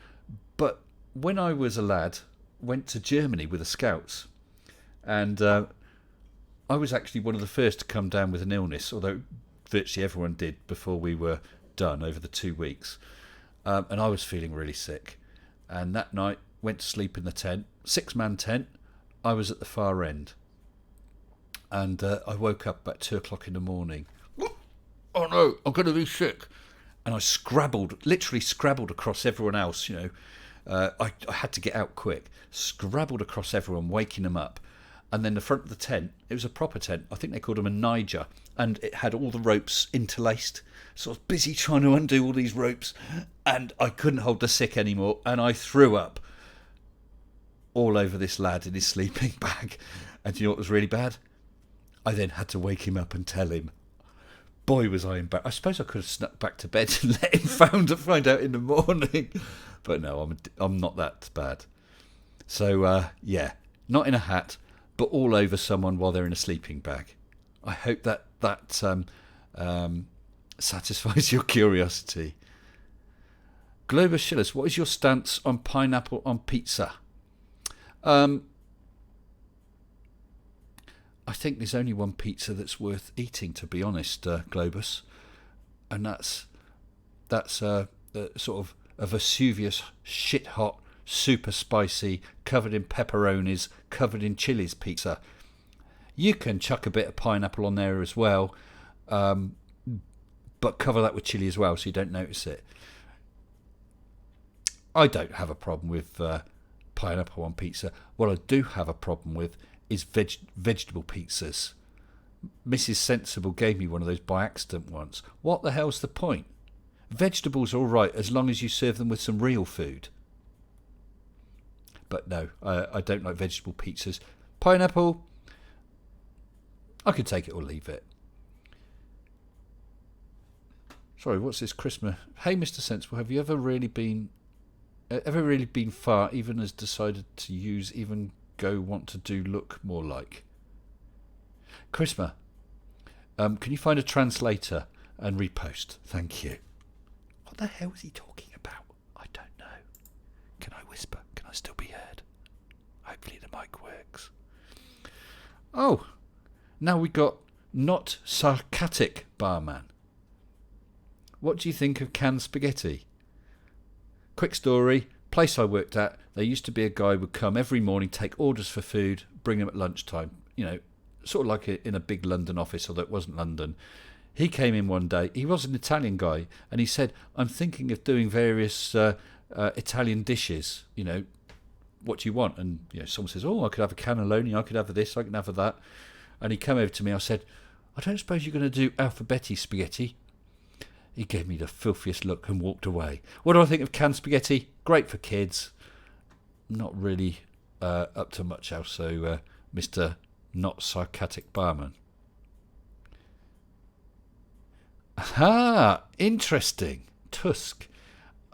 but when I was a lad, went to Germany with the Scouts, and I was actually one of the first to come down with an illness, although virtually everyone did before we were done over the 2 weeks, and I was feeling really sick. And that night, went to sleep in the tent, 6-man tent. I was at the far end. And I woke up about 2 o'clock in the morning. Oh no, I'm going to be sick. And I literally scrabbled across everyone else, I had to get out quick. Scrabbled across everyone, waking them up. And then the front of the tent, it was a proper tent. I think they called them a Niger. And it had all the ropes interlaced. So I was busy trying to undo all these ropes. And I couldn't hold the sick anymore. And I threw up all over this lad in his sleeping bag. And you know what was really bad? I then had to wake him up and tell him. Boy, was I embarrassed. I suppose I could have snuck back to bed and let him find out in the morning. But no, I'm not that bad. So, yeah, not in a hat, but all over someone while they're in a sleeping bag. I hope that satisfies your curiosity. Globus Schillers, what is your stance on pineapple on pizza? I think there's only one pizza that's worth eating, to be honest, Globus, and that's sort of a Vesuvius, shit hot, super spicy, covered in pepperonis, covered in chilies pizza. You can chuck a bit of pineapple on there as well, but cover that with chili as well so you don't notice it. I don't have a problem with pineapple on pizza. What I do have a problem with is vegetable pizzas. Mrs. Sensible gave me one of those by accident once. What the hell's the point? Vegetables are all right as long as you serve them with some real food. But no, I don't like vegetable pizzas. Pineapple, I could take it or leave it. Sorry, what's this Christmas? Hey, Mr. Sensible, have you ever really been far, even as decided to use, even go want to do look more like? Chrisma, can you find a translator and repost? Thank you. What the hell is he talking about? I don't know. Can I whisper? Can I still be heard? Hopefully the mic works. Oh, now we got not sarcastic barman. What do you think of canned spaghetti? Quick story. Place I worked at, there used to be a guy who would come every morning, take orders for food, bring them at lunchtime. Sort of like in a big London office, although it wasn't London. He came in one day. He was an Italian guy, and he said, "I'm thinking of doing various Italian dishes. What do you want?" And someone says, "Oh, I could have a cannelloni. I could have this. I can have that." And he came over to me. I said, "I don't suppose you're going to do alphabetti spaghetti?" He gave me the filthiest look and walked away. What do I think of canned spaghetti? Great for kids. Not really up to much else. So, Mr. Not Sarcastic Barman. Aha! Interesting. Tusk.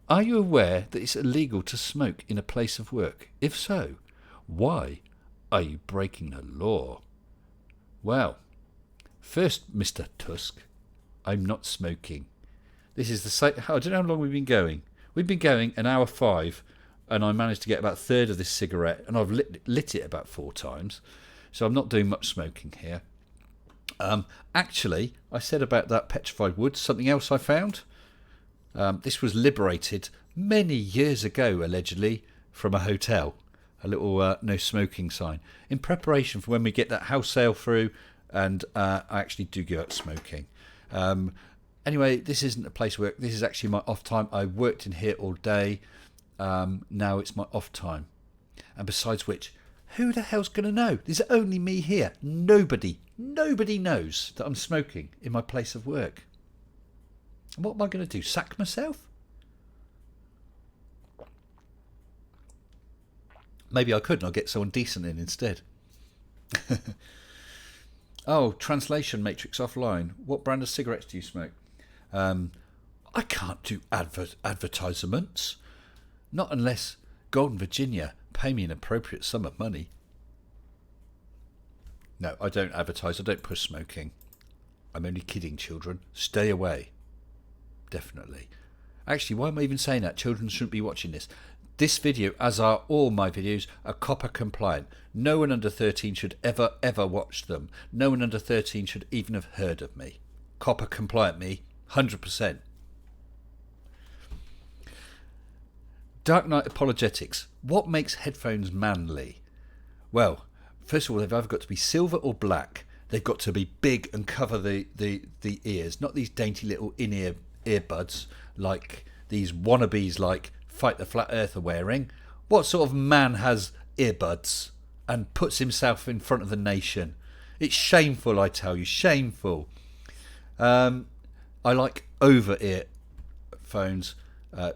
Are you aware that it's illegal to smoke in a place of work? If so, why are you breaking the law? Well, first, Mr. Tusk, I'm not smoking. This is the same. I don't know how long we've been going. We've been going an hour 5, and I managed to get about a third of this cigarette, and I've lit it about 4 times. So I'm not doing much smoking here. Actually, I said about that petrified wood, something else I found. This was liberated many years ago, allegedly, from a hotel. A little no smoking sign. In preparation for when we get that house sale through, and I actually do give up smoking. Anyway, this isn't a place where this is actually my off time. I worked in here all day. Now it's my off time. And besides which, who the hell's going to know? There's only me here. Nobody knows that I'm smoking in my place of work. And what am I going to do? Sack myself? Maybe I could and I'll get someone decent in instead. Oh, translation matrix offline. What brand of cigarettes do you smoke? I can't do advertisements. Not unless Golden Virginia pay me an appropriate sum of money. No, I don't advertise. I don't push smoking. I'm only kidding, children. Stay away. Definitely. Actually, why am I even saying that? Children shouldn't be watching this. This video, as are all my videos, are copper compliant. No one under 13 should ever watch them. No one under 13 should even have heard of me. Copper compliant me, 100%. Dark Knight Apologetics. What makes headphones manly? Well, first of all, they've either got to be silver or black. They've got to be big and cover the ears, not these dainty little in-ear earbuds like these wannabes like Fight the Flat Earth are wearing. What sort of man has earbuds and puts himself in front of the nation? It's shameful, I tell you, shameful. I like over-ear phones. I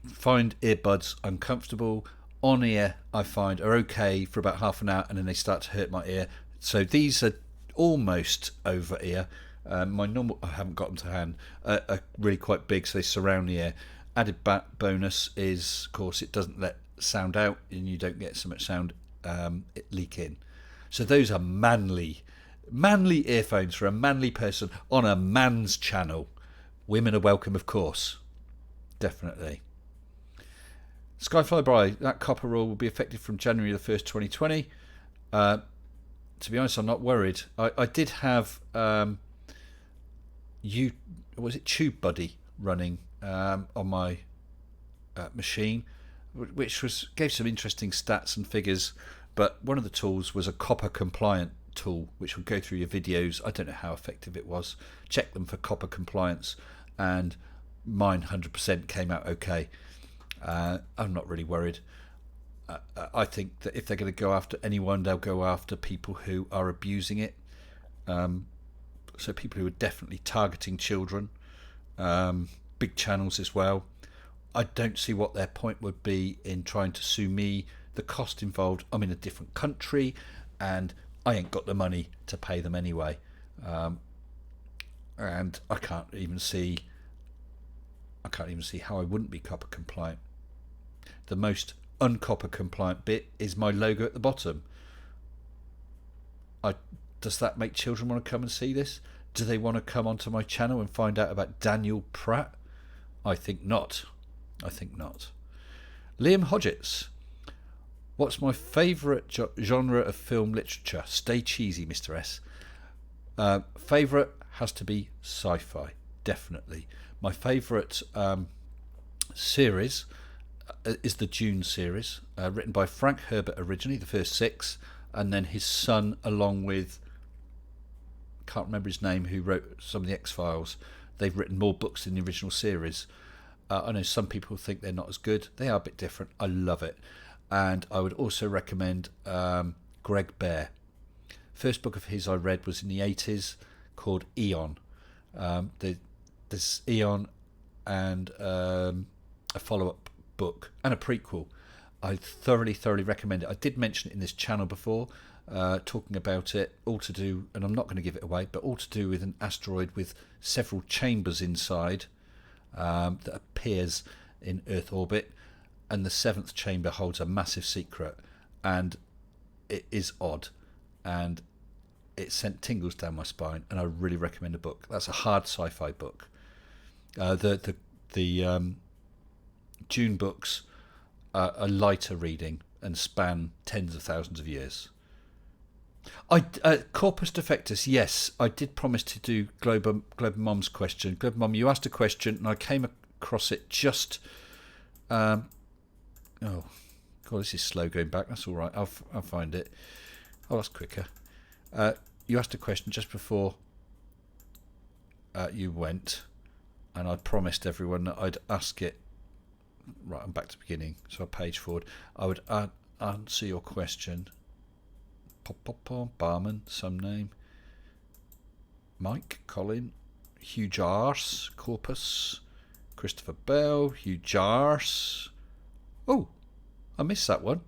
find earbuds uncomfortable. On ear, I find are okay for about half an hour, and then they start to hurt my ear. So these are almost over ear. My normal, I haven't got them to hand, are really quite big, so they surround the ear. Added bonus is, of course, it doesn't let sound out, and you don't get so much sound leak in. So those are manly earphones for a manly person on a man's channel. Women are welcome, of course. Definitely. Skyfly Bri, that copper rule will be effective from January the 1st, 2020. To be honest, I'm not worried. I did have Tube Buddy running on my machine, which gave some interesting stats and figures. But one of the tools was a copper compliant tool, which would go through your videos. I don't know how effective it was. Check them for copper compliance, and mine 100% came out okay. I'm not really worried. I think that if they're going to go after anyone, they'll go after people who are abusing it. So people who are definitely targeting children, big channels as well. I don't see what their point would be in trying to sue me. The cost involved, I'm in a different country and I ain't got the money to pay them anyway. And I can't even see how I wouldn't be copper compliant. The most uncopper compliant bit is my logo at the bottom. Does that make children want to come and see this? Do they want to come onto my channel and find out about Daniel Pratt? I think not. Liam Hodgetts. What's my favourite genre of film literature? Stay cheesy, Mr. S. Favourite has to be sci-fi, definitely. My favourite series is the Dune series, written by Frank Herbert originally, the first 6, and then his son, along with, can't remember his name, who wrote some of the X-Files. They've written more books than the original series. I know some people think they're not as good. They are a bit different. I love it. And I would also recommend Greg Bear. First book of his I read was in the 80s, called Eon. There's Eon and a follow-up book and a prequel. I thoroughly recommend it. I did mention it in this channel before, talking about it, all to do, and I'm not going to give it away, but all to do with an asteroid with several chambers inside that appears in Earth orbit, and the 7th chamber holds a massive secret, and it is odd, and it sent tingles down my spine, and I really recommend the book. That's a hard sci-fi book. The Dune books are lighter reading and span tens of thousands of years. Corpus Defectus, yes, I did promise to do Global Mom's question. Global Mom, you asked a question and I came across it just... oh, God, this is slow going back. That's all right. I'll find it. Oh, that's quicker. You asked a question just before you went, and I promised everyone that I'd ask it. Right, I'm back to the beginning, so I'll page forward. I would answer your question. Barman, some name. Mike, Colin, Hugh Jars, Corpus, Christopher Bell, Hugh Jars. Oh, I missed that one.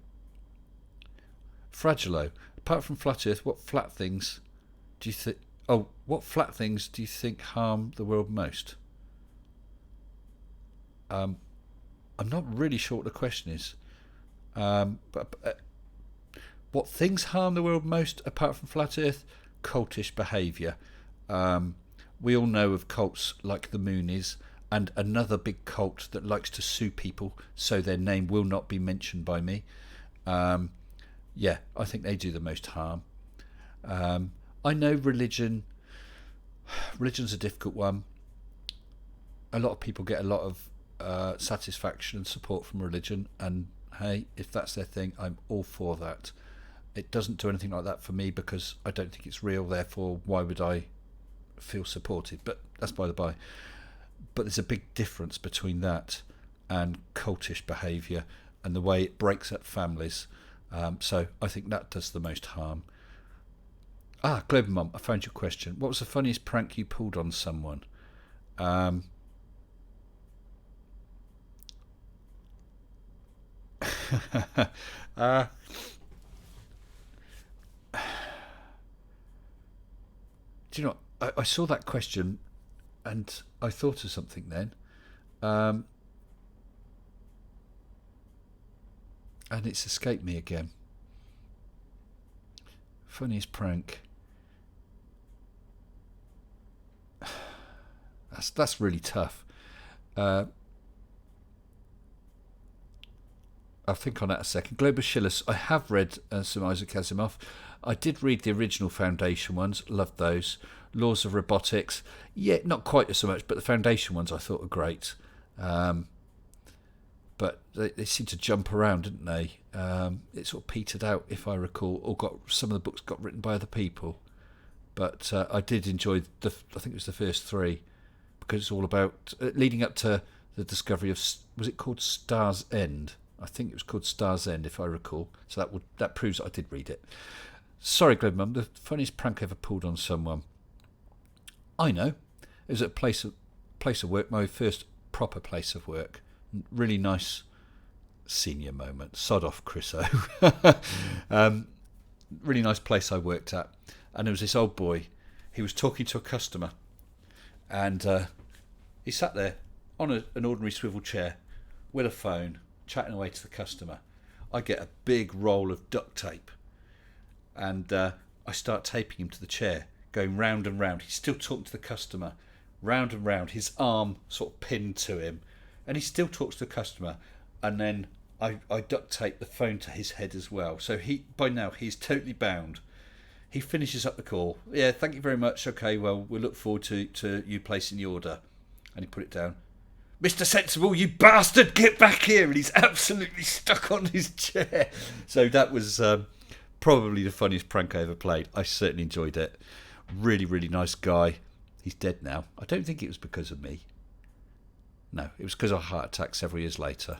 Fragilo. Apart from flat Earth, what flat things do you think? Oh, what flat things do you think harm the world most? I'm not really sure what the question is. But what things harm the world most apart from flat Earth? Cultish behaviour. We all know of cults like the Moonies, and another big cult that likes to sue people so their name will not be mentioned by me. Yeah, I think they do the most harm. I know religion's a difficult one. A lot of people get a lot of satisfaction and support from religion, and hey, if that's their thing, I'm all for that. It doesn't do anything like that for me because I don't think it's real, therefore why would I feel supported? But that's by the by. But there's a big difference between that and cultish behaviour and the way it breaks up families. So I think that does the most harm. Global Mum, I found your question. What was the funniest prank you pulled on someone? Do you know, I saw that question and I thought of something then. And it's escaped me again. Funniest prank. That's really tough. I'll think on that a second. Global Schillers. I have read some Isaac Asimov. I did read the original Foundation ones. Loved those. Laws of Robotics. Yeah, not quite so much, but the Foundation ones I thought were great. But they seemed to jump around, didn't they? It sort of petered out, if I recall, or some of the books got written by other people. But I did enjoy I think it was the first three, because it's all about leading up to the discovery of, was it called Star's End? I think it was called Star's End, if I recall. So that proves that I did read it. Sorry, Gleb Mum, the funniest prank I ever pulled on someone. I know. It was at a place of work, my first proper place of work. Really nice senior moment. Sod off, Chriso. Really nice place I worked at. And there was this old boy. He was talking to a customer. And he sat there on an ordinary swivel chair with a phone, chatting away to the customer. I get a big roll of duct tape. And I start taping him to the chair, going round and round. He's still talking to the customer. Round and round. His arm sort of pinned to him. And he still talks to the customer, and then I duct tape the phone to his head as well. So by now he's totally bound. He finishes up the call. Yeah, thank you very much. Okay, well, we'll look forward to you placing the order. And he put it down. Mr. Sensible, you bastard, get back here! And he's absolutely stuck on his chair. So that was probably the funniest prank I ever played. I certainly enjoyed it. Really, really nice guy. He's dead now. I don't think it was because of me. No, it was because of a heart attack several years later.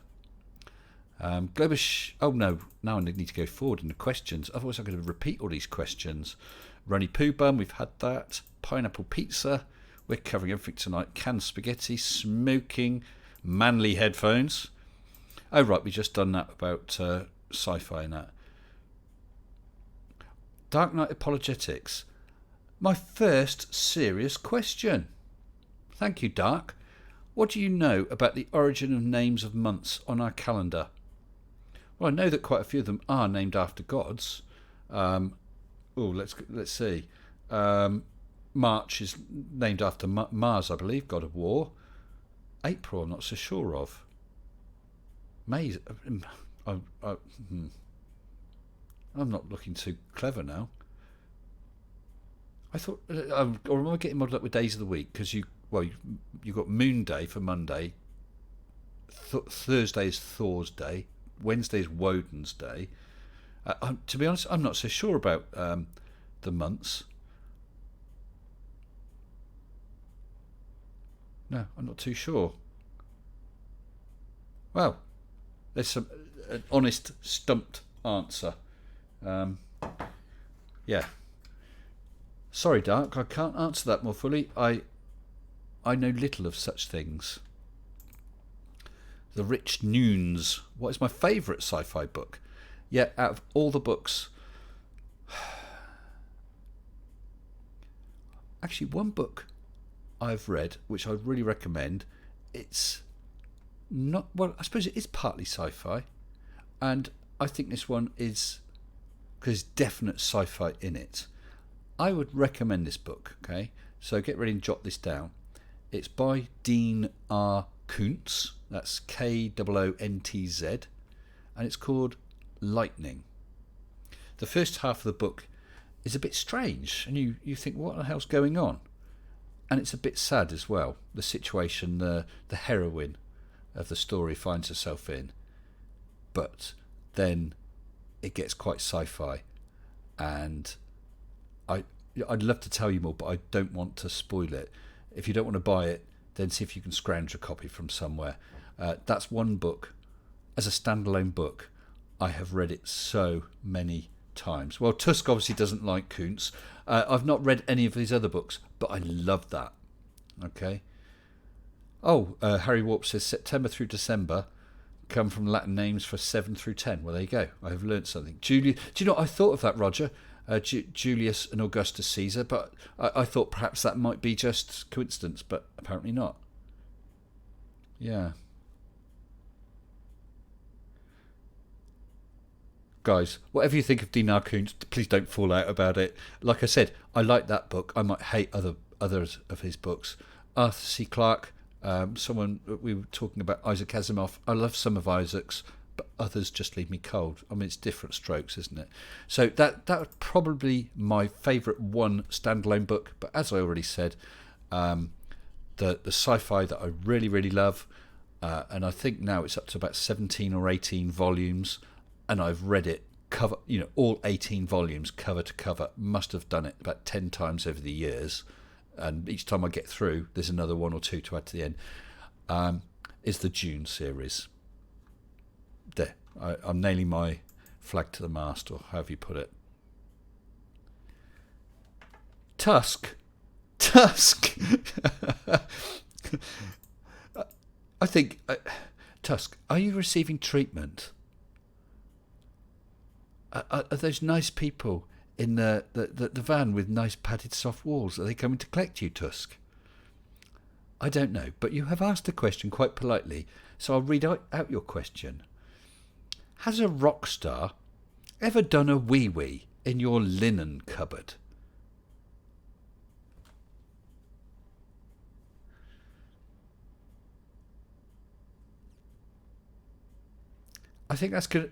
Oh no, now I need to go forward in the questions. Otherwise I'm going to repeat all these questions. Runny Poo Bum, we've had that. Pineapple Pizza, we're covering everything tonight. Canned spaghetti, smoking, manly headphones. Oh right, we just done that about sci-fi and that. Dark Knight Apologetics. My first serious question. Thank you, Dark. What do you know about the origin of names of months on our calendar? Well, I know that quite a few of them are named after gods. Let's see. March is named after Mars, I believe, god of war. April, I'm not so sure of. May, I'm not looking too clever now. I thought, or am I getting muddled up with days of the week? Because you've got Moon Day for Monday. Thursday is Thor's Day. Wednesday is Woden's Day. To be honest, I'm not so sure about the months. No, I'm not too sure. Well, there's an honest, stumped answer. Yeah. Sorry, Dark, I can't answer that more fully. I know little of such things. The Rich Noons. What is my favourite sci-fi book? Yeah, out of all the books... Actually, one book I've read, which I really recommend, it's not... Well, I suppose it is partly sci-fi. And I think this one is... Because there's definite sci-fi in it. I would recommend this book, okay? So get ready and jot this down. It's by Dean R. Koontz. That's Koontz. And it's called Lightning. The first half of the book is a bit strange. And you think, what the hell's going on? And it's a bit sad as well. The situation, the heroine, of the story finds herself in, but then it gets quite sci-fi, and I'd love to tell you more, but I don't want to spoil it. If you don't want to buy it, then see if you can scrounge a copy from somewhere. That's one book. As a standalone book, I have read it so many times. Well, Tusk obviously doesn't like Kuntz. I've not read any of his other books, but I love that. Okay. Oh, Harry Warp says September through December come from Latin names for 7 through 10. Well, there you go. I have learnt something. Do you know what I thought of that, Roger? Julius and Augustus Caesar, but I thought perhaps that might be just coincidence, but apparently not. Yeah. Guys, whatever you think of Dinar Kuntz, please don't fall out about it. Like I said, I like that book. I might hate others of his books. Arthur C. Clarke, someone we were talking about, Isaac Asimov. I love some of Isaac's, but others just leave me cold. I mean, it's different strokes, isn't it? So that was probably my favourite one standalone book. But as I already said, the sci-fi that I really, really love, and I think now it's up to about 17 or 18 volumes, and I've read it all 18 volumes cover to cover. Must have done it about 10 times over the years, and each time I get through, there's another one or two to add to the end. Is the Dune series. There, I'm nailing my flag to the mast, or however you put it. Tusk. I think Tusk. Are you receiving treatment? Are those nice people in the van with nice padded soft walls? Are they coming to collect you, Tusk? I don't know, but you have asked a question quite politely, so I'll read out your question. Has a rock star ever done a wee-wee in your linen cupboard? I think that's good.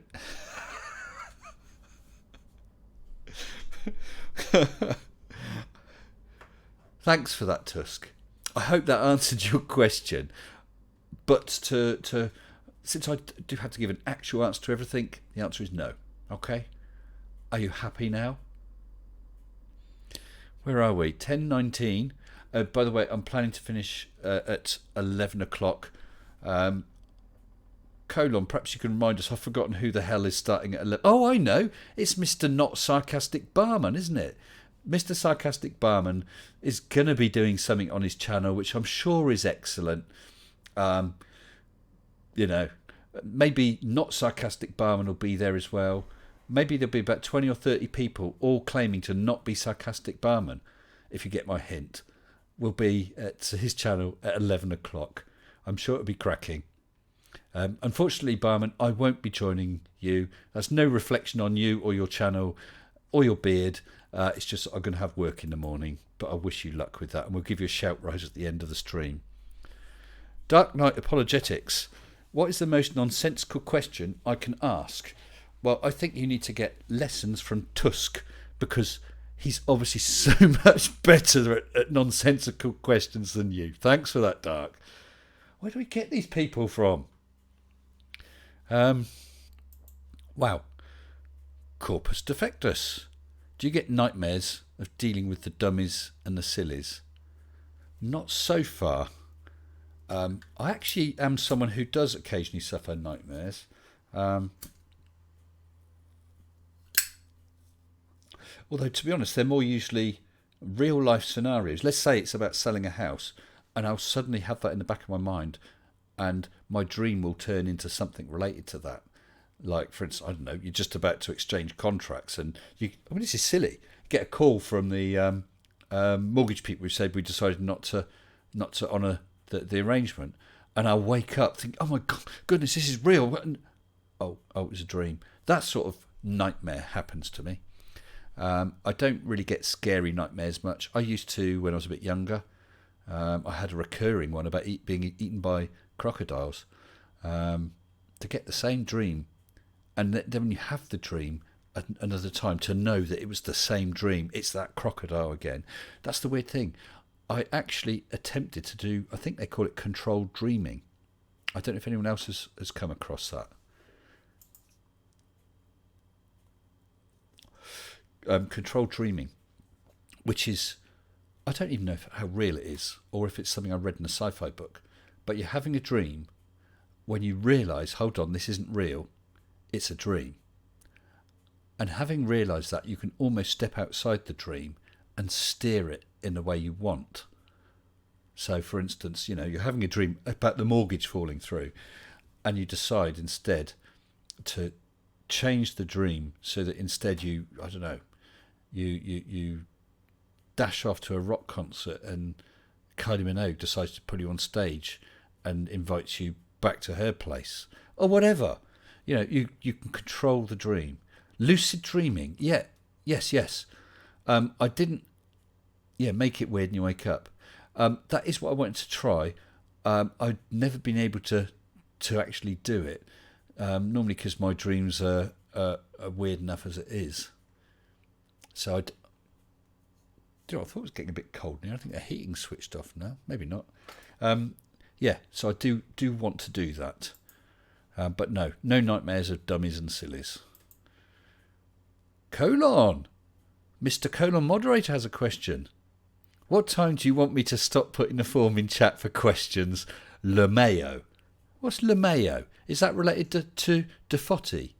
Thanks for that, Tusk. I hope that answered your question. But since I do have to give an actual answer to everything, the answer is no. Okay? Are you happy now? Where are we? 10:19. By the way, I'm planning to finish at 11 o'clock. Perhaps you can remind us. I've forgotten who the hell is starting at 11. Oh, I know. It's Mr. Not Sarcastic Barman, isn't it? Mr. Sarcastic Barman is going to be doing something on his channel, which I'm sure is excellent. Maybe Not Sarcastic Barman will be there as well. Maybe there'll be about 20 or 30 people all claiming to not be Sarcastic Barman, if you get my hint. Will be at his channel at 11 o'clock. I'm sure it'll be cracking. Unfortunately, Barman, I won't be joining you. That's no reflection on you or your channel or your beard. It's just I'm going to have work in the morning, but I wish you luck with that, and we'll give you a shout right at the end of the stream. Dark Knight Apologetics. What is the most nonsensical question I can ask? Well, I think you need to get lessons from Tusk, because he's obviously so much better at nonsensical questions than you. Thanks for that, Dark. Where do we get these people from? Wow. Corpus Defectus. Do you get nightmares of dealing with the dummies and the sillies? Not so far. I actually am someone who does occasionally suffer nightmares. Although, to be honest, they're more usually real life scenarios. Let's say it's about selling a house, and I'll suddenly have that in the back of my mind, and my dream will turn into something related to that. Like, for instance, I don't know, you're just about to exchange contracts, and this is silly. You get a call from the mortgage people who said we decided not to honour the arrangement, and I'll wake up think, oh my goodness, this is real. And, oh, it was a dream. That sort of nightmare happens to me. I don't really get scary nightmares much. I used to when I was a bit younger. I had a recurring one about being eaten by crocodiles. To get the same dream, and then when you have the dream another time, to know that it was the same dream, it's that crocodile again. That's the weird thing. I actually attempted to do, I think they call it controlled dreaming, I don't know if anyone else has come across that. Controlled dreaming, which is, I don't even know how real it is, or if it's something I read in a sci-fi book, but you're having a dream when you realise, hold on, this isn't real, it's a dream. And having realised that, you can almost step outside the dream and steer it in the way you want. So, for instance, you're having a dream about the mortgage falling through, and you decide instead to change the dream so that instead you dash off to a rock concert and Kylie Minogue decides to put you on stage and invites you back to her place or whatever. You can control the dream. Lucid dreaming, yes. I didn't, make it weird and you wake up. That is what I wanted to try. I've never been able to actually do it. Normally because my dreams are weird enough as it is. So I thought it was getting a bit cold now. I think the heating's switched off now. Maybe not. So I do want to do that. But no nightmares of dummies and sillies. Mr. Colon Moderator has a question. What time do you want me to stop putting the form in chat for questions? LeMayo. What's LeMayo? Is that related to Defotti?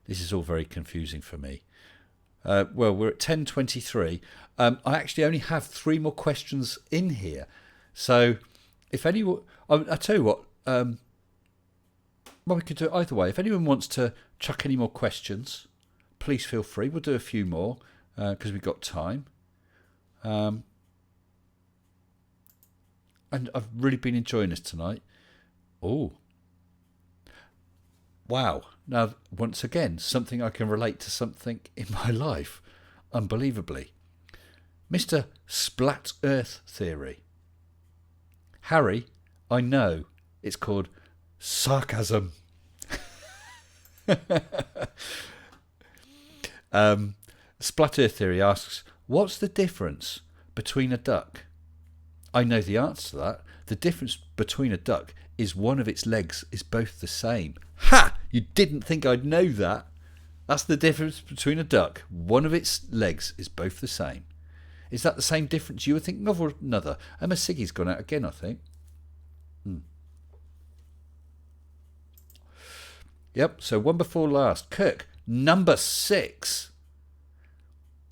This is all very confusing for me. Well, we're at 10:23. I actually only have 3 more questions in here. So if anyone... I'll tell you what. Well, we could do it either way. If anyone wants to chuck any more questions, please feel free. We'll do a few more because we've got time. And I've really been enjoying this tonight. Oh. Wow. Now, once again, something I can relate to something in my life. Unbelievably. Mr. Splat Earth Theory. Harry, I know it's called sarcasm. Splat Earth Theory asks, what's the difference between a duck? I know the answer to that. The difference between a duck is one of its legs is both the same. Ha! You didn't think I'd know that. That's the difference between a duck. One of its legs is both the same. Is that the same difference you were thinking of or another? Emma Siggy's gone out again, I think. Yep, so one before last. Kirk, number 6.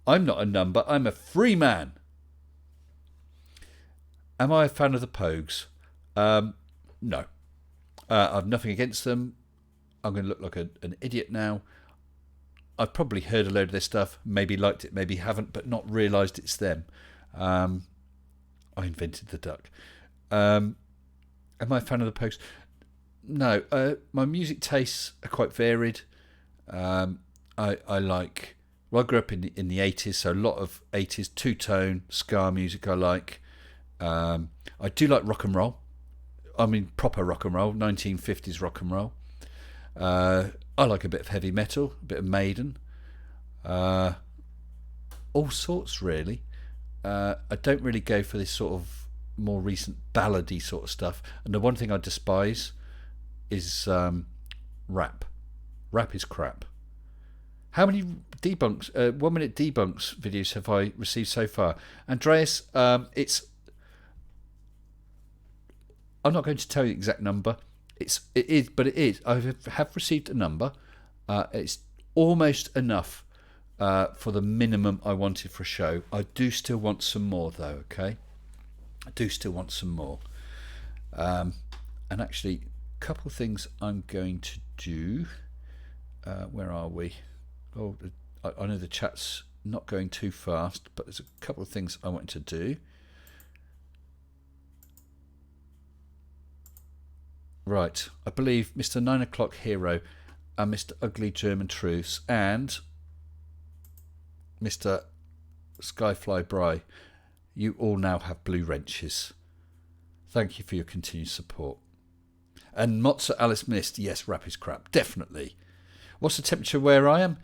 I'm not a number, I'm a free man. Am I a fan of the Pogues? No. I've nothing against them. I'm going to look like an idiot now. I've probably heard a load of their stuff, maybe liked it, maybe haven't, but not realised it's them. I invented the duck. Am I a fan of the Pogues? No. My music tastes are quite varied. I like... Well, I grew up in the 80s, so a lot of 80s two-tone ska music I like. I do like rock and roll. I mean, proper rock and roll, 1950s rock and roll. I like a bit of heavy metal, a bit of Maiden. All sorts, really. I don't really go for this sort of more recent ballady sort of stuff. And the one thing I despise is rap. Rap is crap. How many debunks, 1 minute debunks videos have I received so far? Andreas, it's... I'm not going to tell you the exact number. It is. I have received a number. It's almost enough for the minimum I wanted for a show. I do still want some more, though. Okay, I do still want some more. And actually, a couple of things I'm going to do. Where are we? Oh, I know the chat's not going too fast, but there's a couple of things I want to do. Right, I believe Mr. 9 O'Clock Hero and Mr. Ugly German Truths and Mr. Skyfly Bry, you all now have blue wrenches. Thank you for your continued support. And Mozza Alice Mist, yes, rap is crap, definitely. What's the temperature where I am?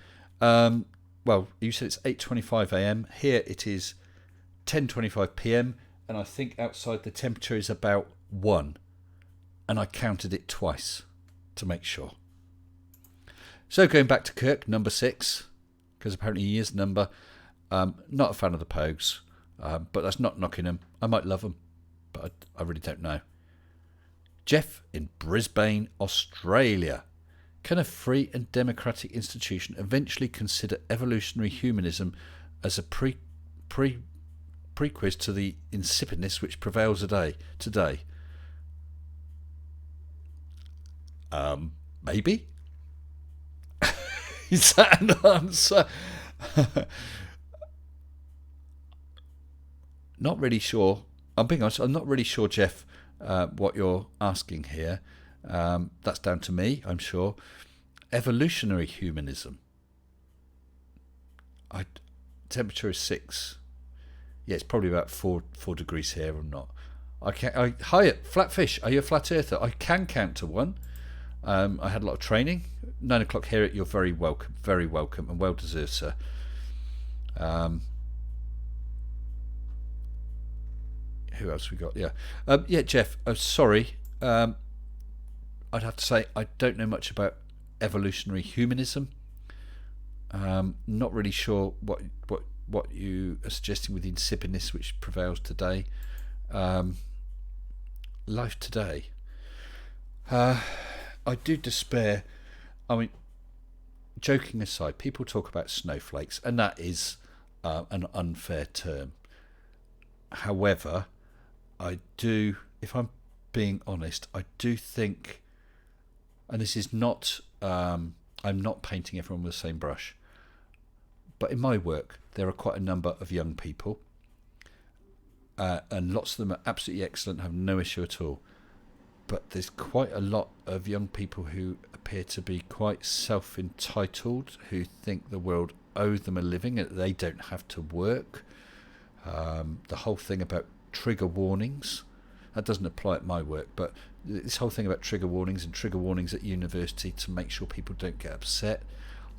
Well, you said it's 8:25 a.m. Here it is 10:25 p.m. and I think outside the temperature is about 1. and I counted it twice to make sure. So going back to Kirk, number 6, because apparently he is number. Not a fan of the Pogues, but that's not knocking them. I might love them, but I really don't know. Jeff in Brisbane, Australia. Can a free and democratic institution eventually consider evolutionary humanism as a prequiz to the insipidness which prevails today? Maybe? Is that an answer? Not really sure. I'm being honest, I'm not really sure, Jeff, what you're asking here. That's down to me, I'm sure. Evolutionary humanism. Temperature is 6. Yeah, it's probably about 4 degrees here or not. Hi, Flatfish, are you a flat earther? I can count to 1. I had a lot of training. 9 o'clock here. You're very welcome, and well deserved, sir. Who else we got? Yeah, Jeff. Sorry. I'd have to say I don't know much about evolutionary humanism. Not really sure what you are suggesting with the insipidness which prevails today. Life today. I do despair. I mean, joking aside, people talk about snowflakes, and that is an unfair term. However, I do, if I'm being honest, I do think, and this is not, I'm not painting everyone with the same brush, but in my work, there are quite a number of young people, and lots of them are absolutely excellent, have no issue at all. But there's quite a lot of young people who appear to be quite self-entitled, who think the world owes them a living and they don't have to work. The whole thing about trigger warnings, that doesn't apply at my work, but this whole thing about trigger warnings and trigger warnings at university to make sure people don't get upset.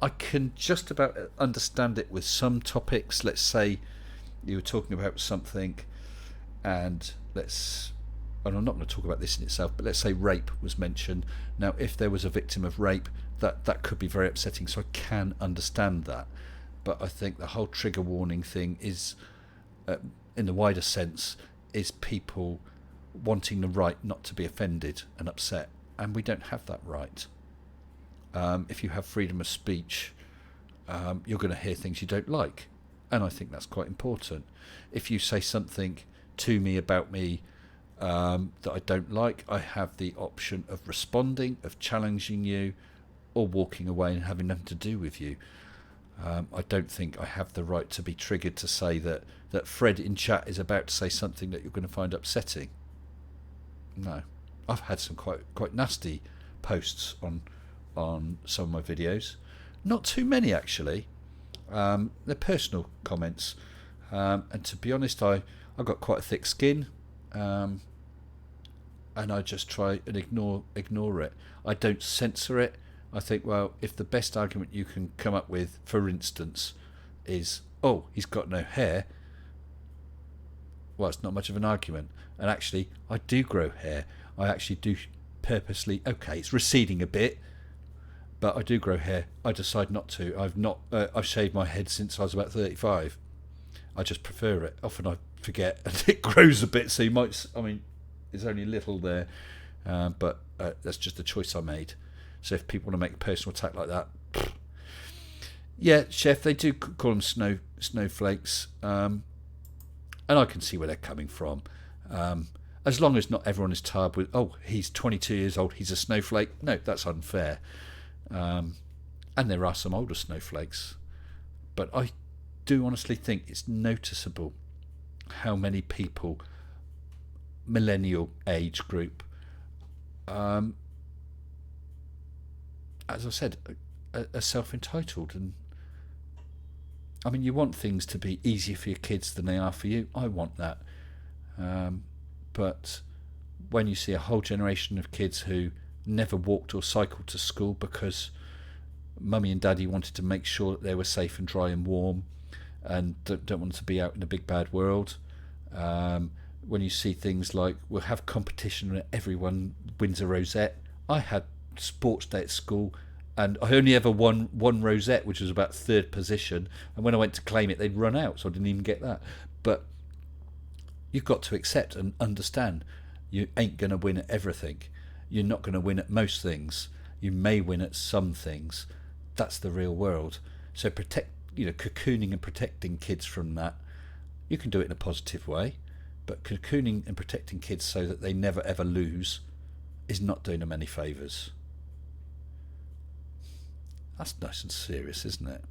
I can just about understand it with some topics. Let's say you were talking about something and I'm not going to talk about this in itself, but let's say rape was mentioned. Now, if there was a victim of rape, that could be very upsetting, so I can understand that. But I think the whole trigger warning thing is, in the wider sense, is people wanting the right not to be offended and upset, and we don't have that right. If you have freedom of speech, you're going to hear things you don't like, and I think that's quite important. If you say something to me about me that I don't like, I have the option of responding, of challenging you, or walking away and having nothing to do with you. I don't think I have the right to be triggered to say that Fred in chat is about to say something that you're going to find upsetting. No. I've had some quite nasty posts on some of my videos. Not too many, actually. They're personal comments. And to be honest, I've got quite a thick skin. And I just try and ignore it. I don't censor it. I think, well, if the best argument you can come up with, for instance, is, oh, he's got no hair, well, it's not much of an argument. And actually, I do grow hair. I actually do purposely, okay, it's receding a bit, but I do grow hair. I decide not to. I've shaved my head since I was about 35. I just prefer it. Often I forget and it grows a bit, so you might, I mean, there's only a little there, but that's just a choice I made. So if people want to make a personal attack like that, yeah, Chef, they do call them snowflakes, and I can see where they're coming from. As long as not everyone is tarred with, oh, he's 22 years old, he's a snowflake. No, that's unfair. And there are some older snowflakes, but I do honestly think it's noticeable how many people, millennial age group, as I said, are self-entitled. And I mean, you want things to be easier for your kids than they are for you. I want that. But when you see a whole generation of kids who never walked or cycled to school because mummy and daddy wanted to make sure that they were safe and dry and warm and don't want to be out in the big bad world, when you see things like we'll have competition and everyone wins a rosette. I had sports day at school and I only ever won one rosette, which was about 3rd position, and when I went to claim it they'd run out, so I didn't even get that. But you've got to accept and understand you ain't going to win at everything. You're not going to win at most things. You may win at some things. That's the real world. So cocooning and protecting kids from that, you can do it in a positive way, but cocooning and protecting kids so that they never ever lose is not doing them any favours. That's nice and serious, isn't it?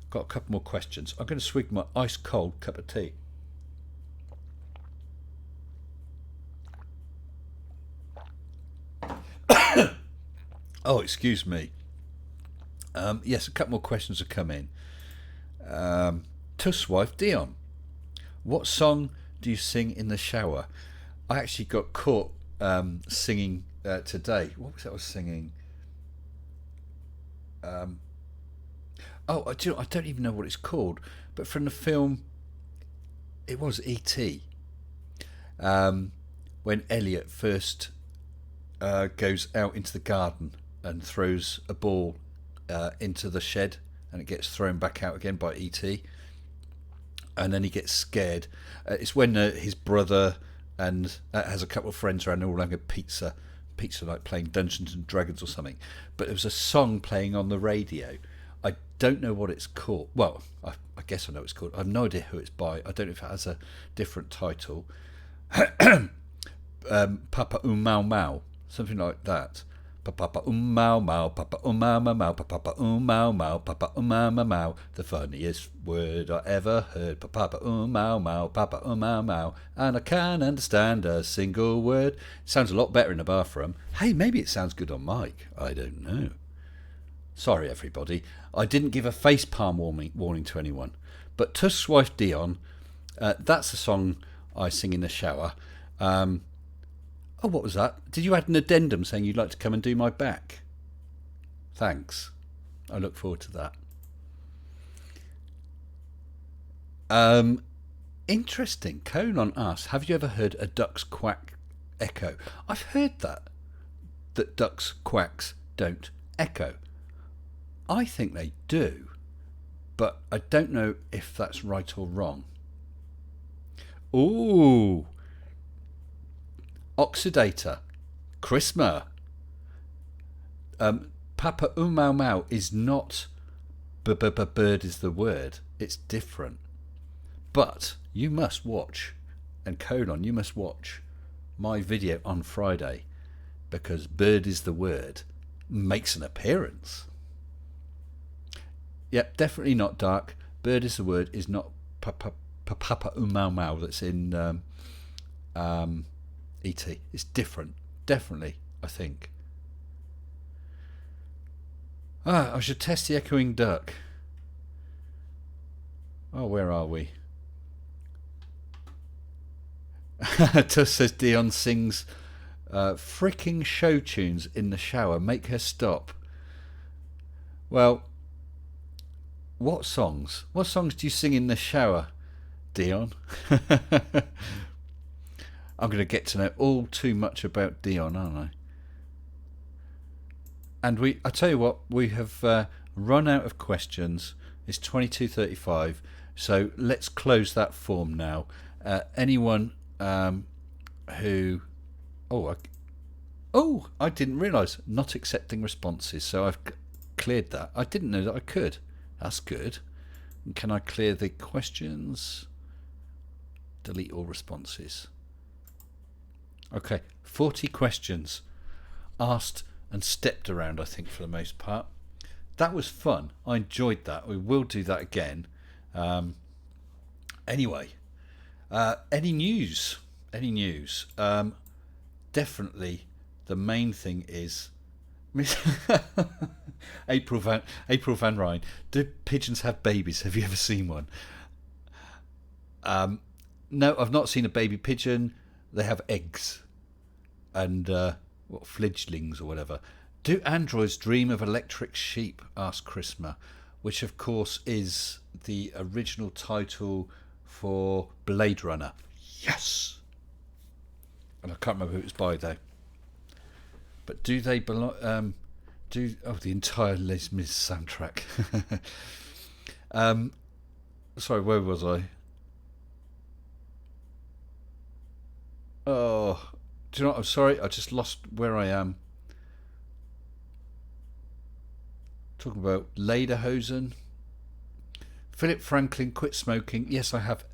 Got a couple more questions. I'm going to swig my ice cold cup of tea. Oh, excuse me. Yes, a couple more questions have come in. Tuss wife Dion, what song do you sing in the shower? I actually got caught singing today. What was that I was singing? I don't even know what it's called, but from the film, it was E.T. When Elliot first goes out into the garden and throws a ball into the shed, and it gets thrown back out again by E.T. And then he gets scared. It's when his brother and has a couple of friends around, all having a pizza like playing Dungeons and Dragons or something. But there was a song playing on the radio. I don't know what it's called. Well, I guess I know what it's called. I have no idea who it's by. I don't know if it has a different title. Papa Mau Mau, something like that. Papa Mau Mau, Papa Mau Mau, Papa Mau Mau, Papa Mau Mau. The funniest word I ever heard. Papa Mau Mau, Papa Mau Mau. And I can't understand a single word. It sounds a lot better in the bathroom. Hey, maybe it sounds good on mic. I don't know. Sorry, everybody. I didn't give a facepalm warning to anyone. But Tuss's wife Dion, that's a song I sing in the shower. Oh, what was that? Did you add an addendum saying you'd like to come and do my back? Thanks. I look forward to that. Interesting. Colon asks, have you ever heard a duck's quack echo? I've heard that ducks' quacks don't echo. I think they do, but I don't know if that's right or wrong. Ooh. Oxidator, Chrisma. Papa Mau Mau is not bird is the word. It's different. But you must watch, and colon, you must watch my video on Friday, because bird is the word makes an appearance. Yep, definitely not dark. Bird is the word is not Papa Mau Mau that's in E.T. It's different, definitely, I think. I should test the echoing duck. Oh, where are we? Tuss says Dion sings fricking show tunes in the shower. Make her stop. Well, what songs? What songs do you sing in the shower, Dion? I'm going to get to know all too much about Dion, aren't I? And I tell you what, we have run out of questions. It's 22:35, so let's close that form now. Anyone who... I didn't realise, not accepting responses, so I've cleared that. I didn't know that I could. That's good. And can I clear the questions? Delete all responses. Okay, 40 questions asked and stepped around, I think, for the most part. That was fun. I enjoyed that. We will do that again. Anyway, any news? Any news? Definitely the main thing is April Van Ryn. Do pigeons have babies? Have you ever seen one? No, I've not seen a baby pigeon. They have eggs and fledglings or whatever. Do androids dream of electric sheep? Asked Chrisma, which of course is the original title for Blade Runner. Yes. And I can't remember who it was by though. But do they belong? The entire Les Mis soundtrack. Sorry, where was I? Oh, do you know what? I'm sorry. I just lost where I am. Talking about Lederhosen. Philip Franklin quit smoking. Yes, I have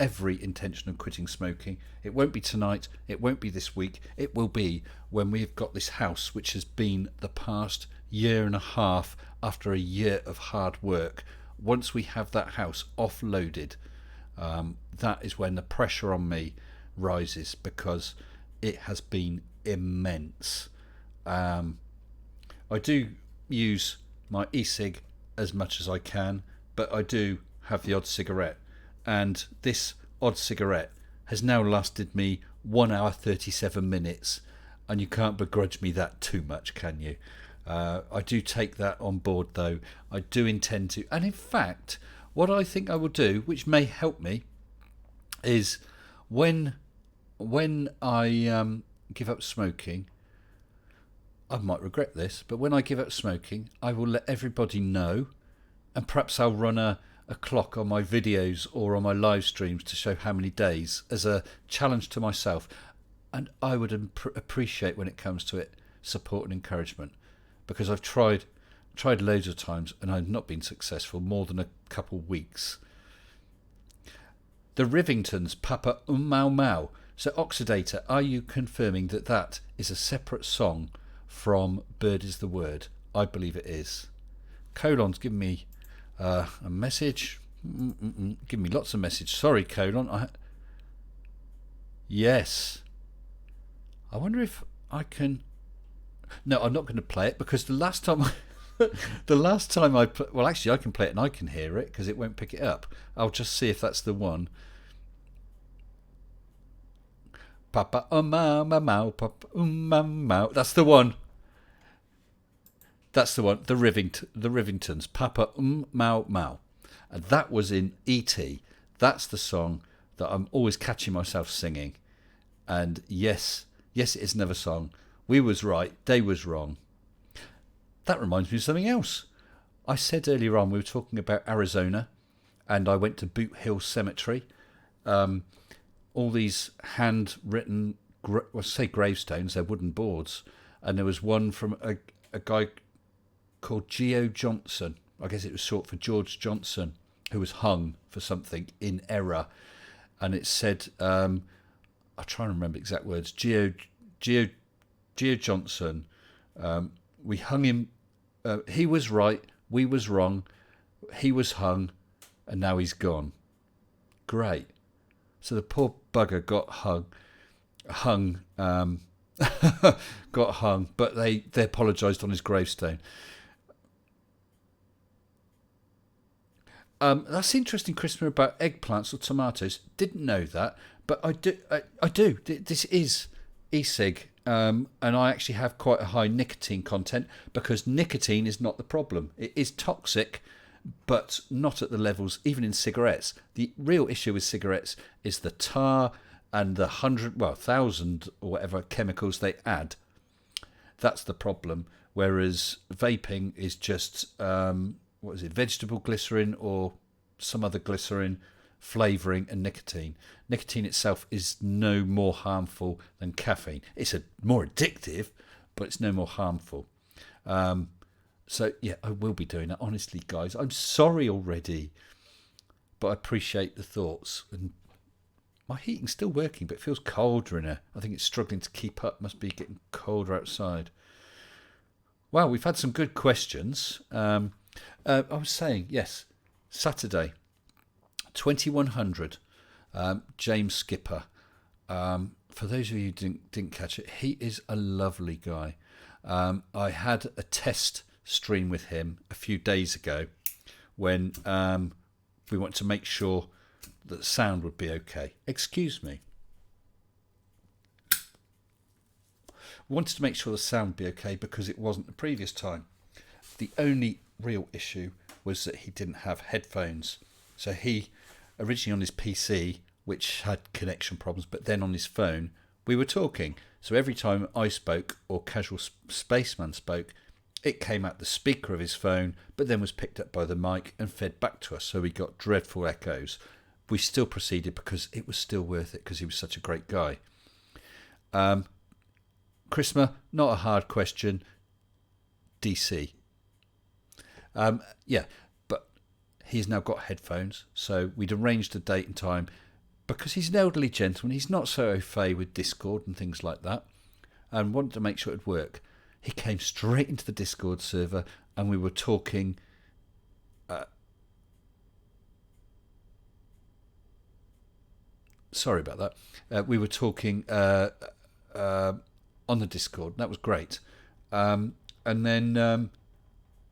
every intention of quitting smoking. It won't be tonight. It won't be this week. It will be when we've got this house, which has been the past year and a half after a year of hard work. Once we have that house offloaded, that is when the pressure on me rises, because it has been immense. I do use my e-cig as much as I can, but I do have the odd cigarette, and this odd cigarette has now lasted me 1 hour 37 minutes, and you can't begrudge me that too much, can you? I do take that on board though. I do intend to, and in fact what I think I will do, which may help me, is when I give up smoking, I might regret this, but when I give up smoking, I will let everybody know, and perhaps I'll run a clock on my videos or on my live streams to show how many days, as a challenge to myself. And I would appreciate, when it comes to it, support and encouragement, because I've tried loads of times and I've not been successful more than a couple weeks. The Rivingtons, Papa Mau Mau. So Oxidator, are you confirming that that is a separate song from Bird is the Word? I believe it is. Colon's giving me a message. Give me lots of messages. Sorry, Colon. Yes. I wonder if I can. No, I'm not going to play it, because the last time I well, actually I can play it and I can hear it because it won't pick it up. I'll just see if that's the one. Papa mau mau, papa mau mau. That's the one. That's the one. The Rivingtons, Papa mau mau, and that was in E.T. That's the song that I'm always catching myself singing. And yes, it is another song. We was right, they was wrong. That reminds me of something else. I said earlier on we were talking about Arizona, and I went to Boot Hill Cemetery. All these handwritten, say gravestones, they're wooden boards, and there was one from a guy called Geo Johnson. I guess it was short for George Johnson, who was hung for something in error, and it said, I'll try and remember exact words. Geo Johnson, we hung him. He was right, we was wrong. He was hung, and now he's gone. Great. So the poor bugger got hung, got hung, but they apologised on his gravestone. That's interesting, Christopher, about eggplants or tomatoes. Didn't know that, but I do. This is e-cig, and I actually have quite a high nicotine content, because nicotine is not the problem. It is toxic, but not at the levels, even in cigarettes. The real issue with cigarettes is the tar and the 1,000 or whatever chemicals they add. That's the problem. Whereas vaping is just, vegetable glycerin or some other glycerin, flavouring, and nicotine. Nicotine itself is no more harmful than caffeine. It's more addictive, but it's no more harmful. So, yeah, I will be doing that. Honestly, guys, I'm sorry already, but I appreciate the thoughts. And my heating's still working, but it feels colder in here. I think it's struggling to keep up. Must be getting colder outside. Well, we've had some good questions. I was saying, yes, Saturday, 2100, James Skipper. For those of you who didn't catch it, he is a lovely guy. I had a test stream with him a few days ago when we wanted to make sure that the sound would be okay. Excuse me. We wanted to make sure the sound would be okay because it wasn't the previous time. The only real issue was that he didn't have headphones. So he, originally on his PC, which had connection problems, but then on his phone we were talking. So every time I spoke or Casual Spaceman spoke, it came out the speaker of his phone, but then was picked up by the mic and fed back to us. So we got dreadful echoes. We still proceeded because it was still worth it because he was such a great guy. Chrisma, not a hard question. DC. Yeah, but he's now got headphones, so we'd arranged a date and time because he's an elderly gentleman. He's not so au fait with Discord and things like that, and wanted to make sure it'd work. He came straight into the Discord server, and we were talking. Sorry about that. We were talking on the Discord. That was great. And then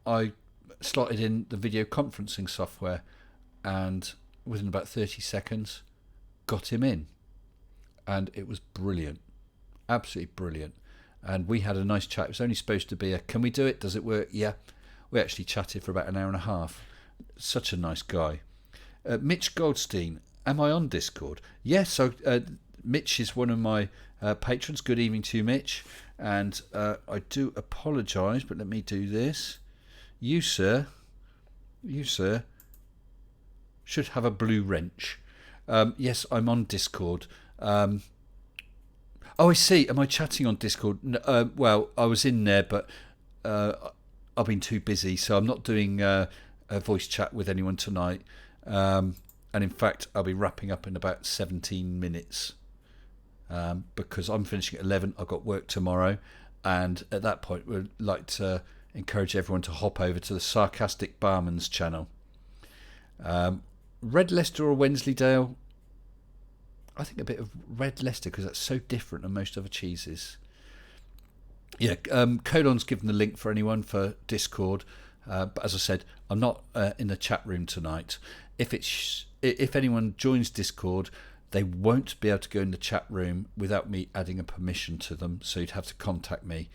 I slotted in the video conferencing software, and within about 30 seconds got him in, and it was brilliant, absolutely brilliant. And we had a nice chat. It was only supposed to be a, can we do it, does it work? Yeah. We actually chatted for about an hour and a half. Such a nice guy. Mitch Goldstein, am I on Discord? Yes. So Mitch is one of my patrons. Good evening to you, Mitch. And I do apologise, but let me do this. You sir, should have a blue wrench. Yes, I'm on Discord. Oh, I see. Am I chatting on Discord? Well, I was in there, but I've been too busy, so I'm not doing a voice chat with anyone tonight. And in fact, I'll be wrapping up in about 17 minutes because I'm finishing at 11. I've got work tomorrow, and at that point, we'd like to encourage everyone to hop over to the Sarcastic Barman's channel. Red Leicester or Wensleydale? I think a bit of Red Leicester because that's so different than most other cheeses. Yeah, Colon's given the link for anyone for Discord, but as I said, I'm not in the chat room tonight. If anyone joins Discord, they won't be able to go in the chat room without me adding a permission to them, so you'd have to contact me.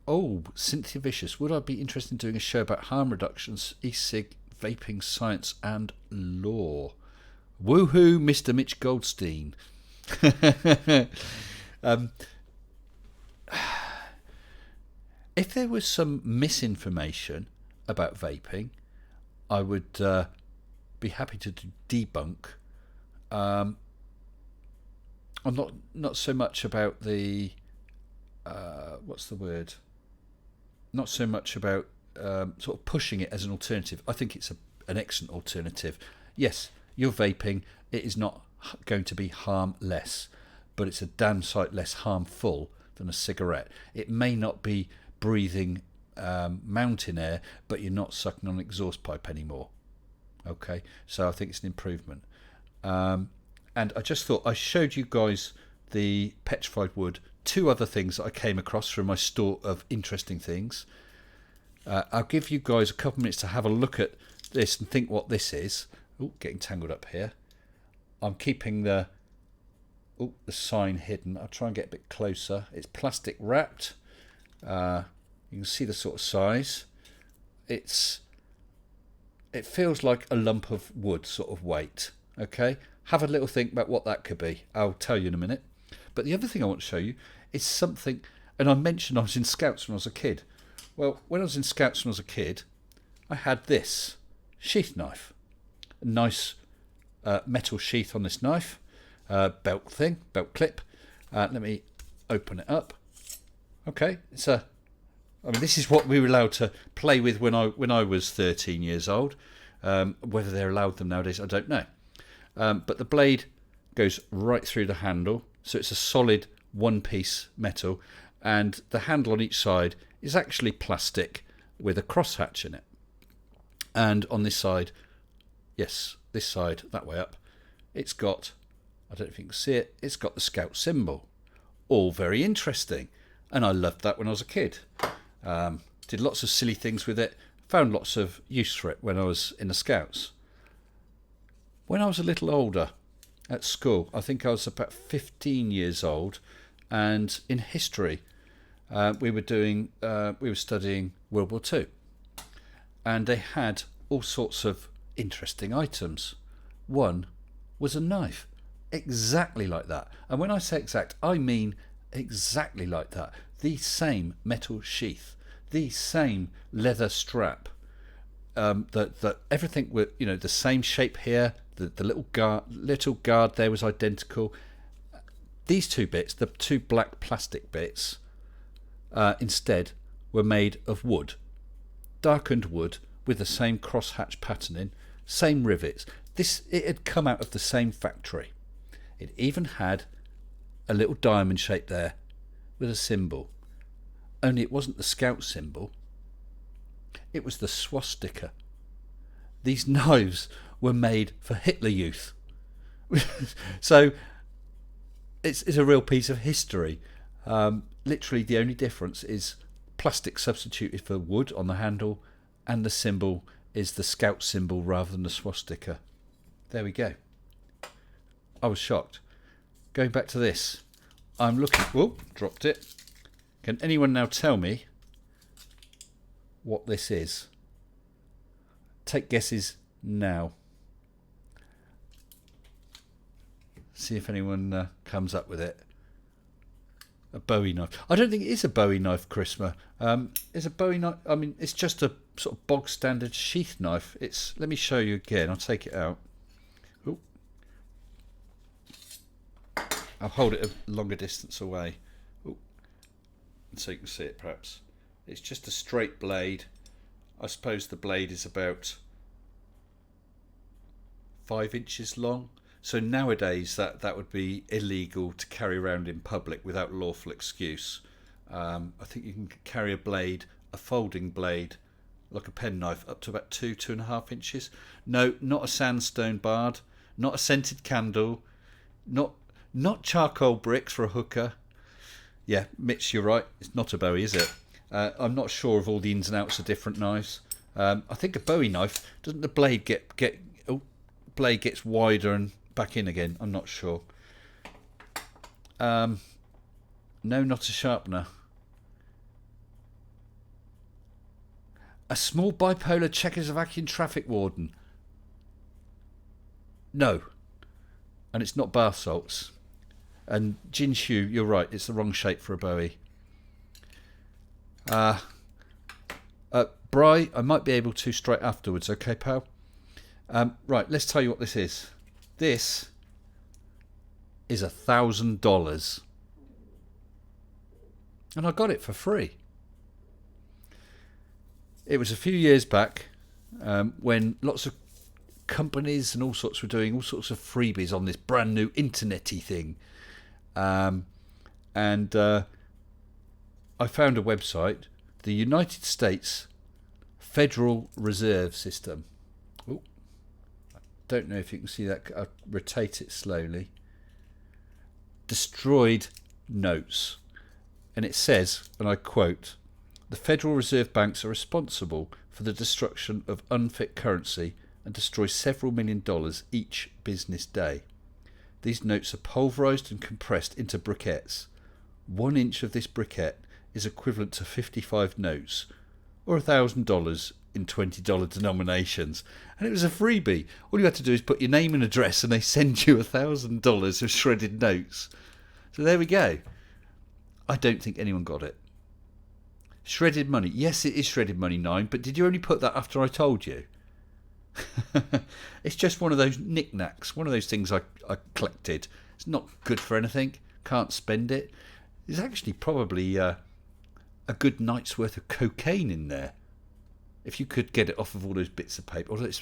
Oh, Cynthia Vicious, would I be interested in doing a show about harm reductions, e-cig, vaping, science and law? Woohoo, Mr. Mitch Goldstein. If there was some misinformation about vaping, I would be happy to debunk. I'm not so much about the what's the word? Not so much about sort of pushing it as an alternative. I think it's an excellent alternative. Yes, you're vaping. It is not going to be harmless, but it's a damn sight less harmful than a cigarette. It may not be breathing mountain air, but you're not sucking on an exhaust pipe anymore. Okay, so I think it's an improvement. And I just thought I showed you guys the petrified wood. Two other things that I came across from my store of interesting things. I'll give you guys a couple minutes to have a look at this and think what this is. Oh, getting tangled up here. I'm keeping the sign hidden. I'll try and get a bit closer. It's plastic wrapped. You can see the sort of size. It feels like a lump of wood sort of weight. Okay, have a little think about what that could be. I'll tell you in a minute. But the other thing I want to show you is something, and I mentioned I was in Scouts when I was a kid. Well, when I was in Scouts when I was a kid, I had this sheath knife. A nice metal sheath on this knife, belt clip. Let me open it up. Okay, I mean, this is what we were allowed to play with when I was 13 years old. Whether they're allowed them nowadays, I don't know. But the blade goes right through the handle, so it's a solid one-piece metal, and the handle on each side is actually plastic with a crosshatch in it. And on this side, yes, this side, that way up, it's got, I don't know if you can see it, it's got the Scout symbol. All very interesting, and I loved that when I was a kid. Did lots of silly things with it, found lots of use for it when I was in the Scouts. When I was a little older, at school, I think I was about 15 years old, and in history, we were studying World War II, and they had all sorts of interesting items. One was a knife, exactly like that. And when I say exact, I mean exactly like that. The same metal sheath, the same leather strap, that everything were, the same shape here. The little guard there was identical. These two bits, the two black plastic bits, instead were made of wood, darkened wood with the same crosshatch patterning, same rivets. It had come out of the same factory. It even had a little diamond shape there with a symbol. Only it wasn't the scout symbol. It was the swastika. These knives were made for Hitler Youth. So it's a real piece of history. Literally the only difference is plastic substituted for wood on the handle, and the symbol is the scout symbol rather than the swastika. There we go. I was shocked. Going back to this, I'm looking... Whoa, dropped it. Can anyone now tell me what this is? Take guesses now. See if anyone comes up with it. A Bowie knife. I don't think it is a Bowie knife, Chrisma. It's a Bowie knife. I mean, it's just a sort of bog standard sheath knife. Let me show you again. I'll take it out. Ooh. I'll hold it a longer distance away. Ooh. So you can see it perhaps. It's just a straight blade. I suppose the blade is about 5 inches long. So nowadays that would be illegal to carry around in public without lawful excuse. I think you can carry a folding blade, like a penknife, up to about 2.5 inches. No, not a sandstone bard, not a scented candle, not charcoal bricks for a hookah. Yeah, Mitch, you're right. It's not a Bowie, is it? I'm not sure of all the ins and outs of different knives. I think a Bowie knife, doesn't the blade blade gets wider and back in again? I'm not sure. No, not a sharpener. A small bipolar Czechoslovakian traffic warden. No. And it's not bath salts. And Jinshu, you're right, it's the wrong shape for a Bowie. Bry, I might be able to straight afterwards, okay, pal? Right, let's tell you what this is. This is $1,000. And I got it for free. It was a few years back when lots of companies and all sorts were doing all sorts of freebies on this brand new internet-y thing. And I found a website, the United States Federal Reserve System. Oh, I don't know if you can see that. I'll rotate it slowly. Destroyed notes. And it says, and I quote, "The Federal Reserve banks are responsible for the destruction of unfit currency and destroy several $1 million each business day. These notes are pulverized and compressed into briquettes. 1 inch of this briquette is equivalent to 55 notes, or $1,000 in $20 denominations." And it was a freebie. All you had to do is put your name and address and they send you $1,000 of shredded notes. So there we go. I don't think anyone got it. Shredded money. Yes, it is shredded money, 9, but did you only put that after I told you? It's just one of those knickknacks, one of those things I collected. It's not good for anything. Can't spend it. There's actually probably a good night's worth of cocaine in there, if you could get it off of all those bits of paper. Although it's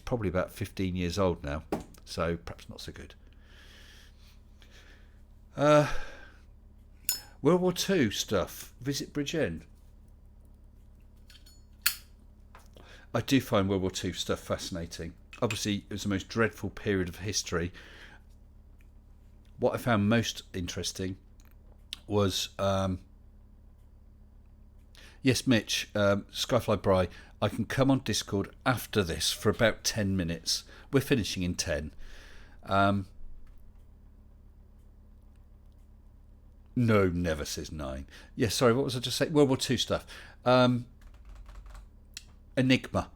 probably about 15 years old now, so perhaps not so good. World War II stuff. Visit Bridgend. I do find World War II stuff fascinating. Obviously, it was the most dreadful period of history. What I found most interesting was... yes, Mitch, Skyfly Bry, I can come on Discord after this for about 10 minutes. We're finishing in 10. No, never, says 9. Yeah, sorry, what was I just saying? World War II stuff. Enigma.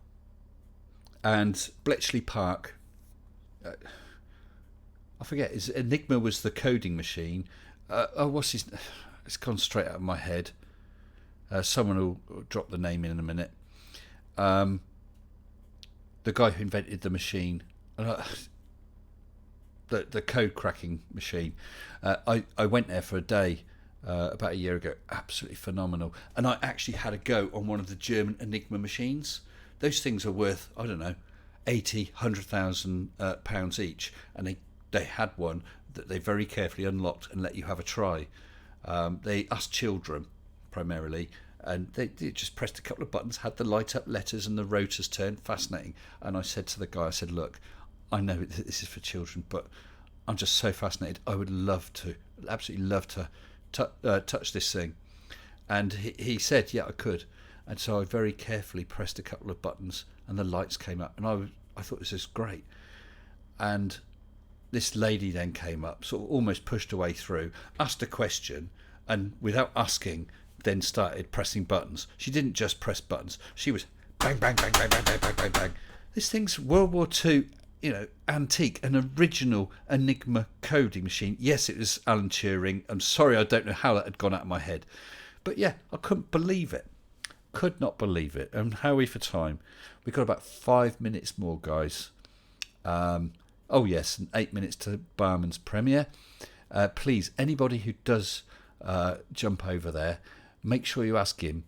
And Bletchley Park, I forget, Enigma was the coding machine. What's his... It's gone straight out of my head. Someone will drop the name in a minute. The guy who invented the machine, the code cracking machine. I went there for a day about a year ago. Absolutely phenomenal. And I actually had a go on one of the German Enigma machines. Those things are worth, I don't know, 80, 100,000 pounds each. And they had one that they very carefully unlocked and let you have a try. They asked children primarily, and they just pressed a couple of buttons, had the light up letters and the rotors turned. Fascinating. And I said to the guy, I said, look, I know this is for children, but I'm just so fascinated. I would love to, absolutely love to touch this thing. And he said, yeah, I could. And so I very carefully pressed a couple of buttons and the lights came up, and I thought this was great. And this lady then came up, sort of almost pushed her way through, asked a question, and without asking, then started pressing buttons. She didn't just press buttons. She was bang, bang, bang, bang, bang, bang, bang, bang, bang. This thing's World War II, antique, an original Enigma coding machine. Yes, it was Alan Turing. I'm sorry, I don't know how that had gone out of my head. But yeah, I couldn't believe it. Could not believe it. And how are we for time? We've got about 5 minutes more, guys. Oh yes, and 8 minutes to Barman's premiere. Please, anybody who does jump over there, make sure you ask him,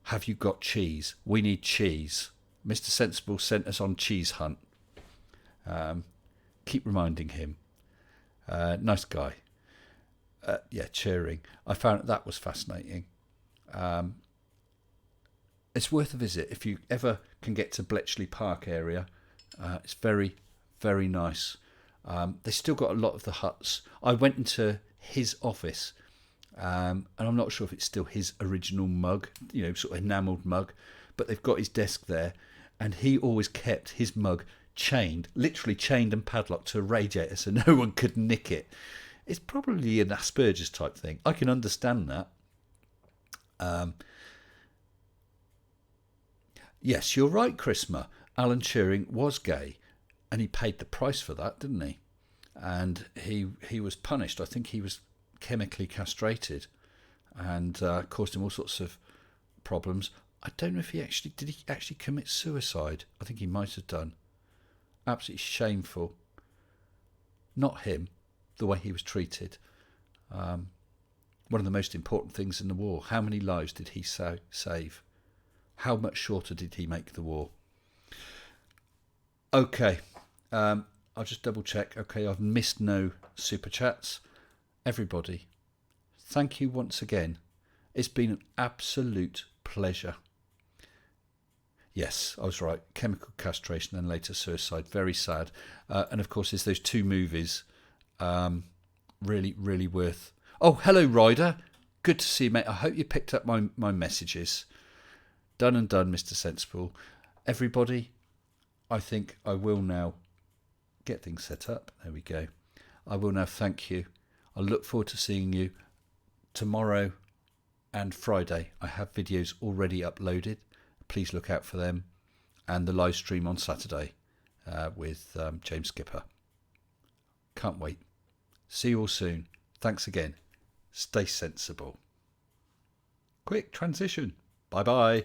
have you got cheese? We need cheese. Mr. Sensible sent us on cheese hunt. Keep reminding him. Nice guy. Cheering. I found that was fascinating. It's worth a visit if you ever can get to Bletchley Park area. It's very, very nice. They still got a lot of the huts. I went into his office, and I'm not sure if it's still his original mug, sort of enamelled mug, but they've got his desk there, and he always kept his mug literally chained and padlocked to a radiator so no one could nick it. It's probably an Asperger's type thing. I can understand that. Yes, you're right, Chrisma. Alan Turing was gay, and he paid the price for that, didn't he? And he was punished. I think he was chemically castrated, and caused him all sorts of problems. I don't know if did he actually commit suicide? I think he might have done. Absolutely shameful. Not him, the way he was treated. One of the most important things in the war. How many lives did he save? How much shorter did he make the war? Okay, I'll just double check. Okay, I've missed no super chats. Everybody, thank you once again. It's been an absolute pleasure. Yes, I was right. Chemical castration and later suicide. Very sad. And of course, there's those two movies. Really, really worth. Oh, hello, Ryder. Good to see you, mate. I hope you picked up my messages. Done and done, Mr. Sensible. Everybody, I think I will now get things set up. There we go. I will now thank you. I look forward to seeing you tomorrow and Friday. I have videos already uploaded. Please look out for them. And the live stream on Saturday with James Skipper. Can't wait. See you all soon. Thanks again. Stay sensible. Quick transition. Bye-bye.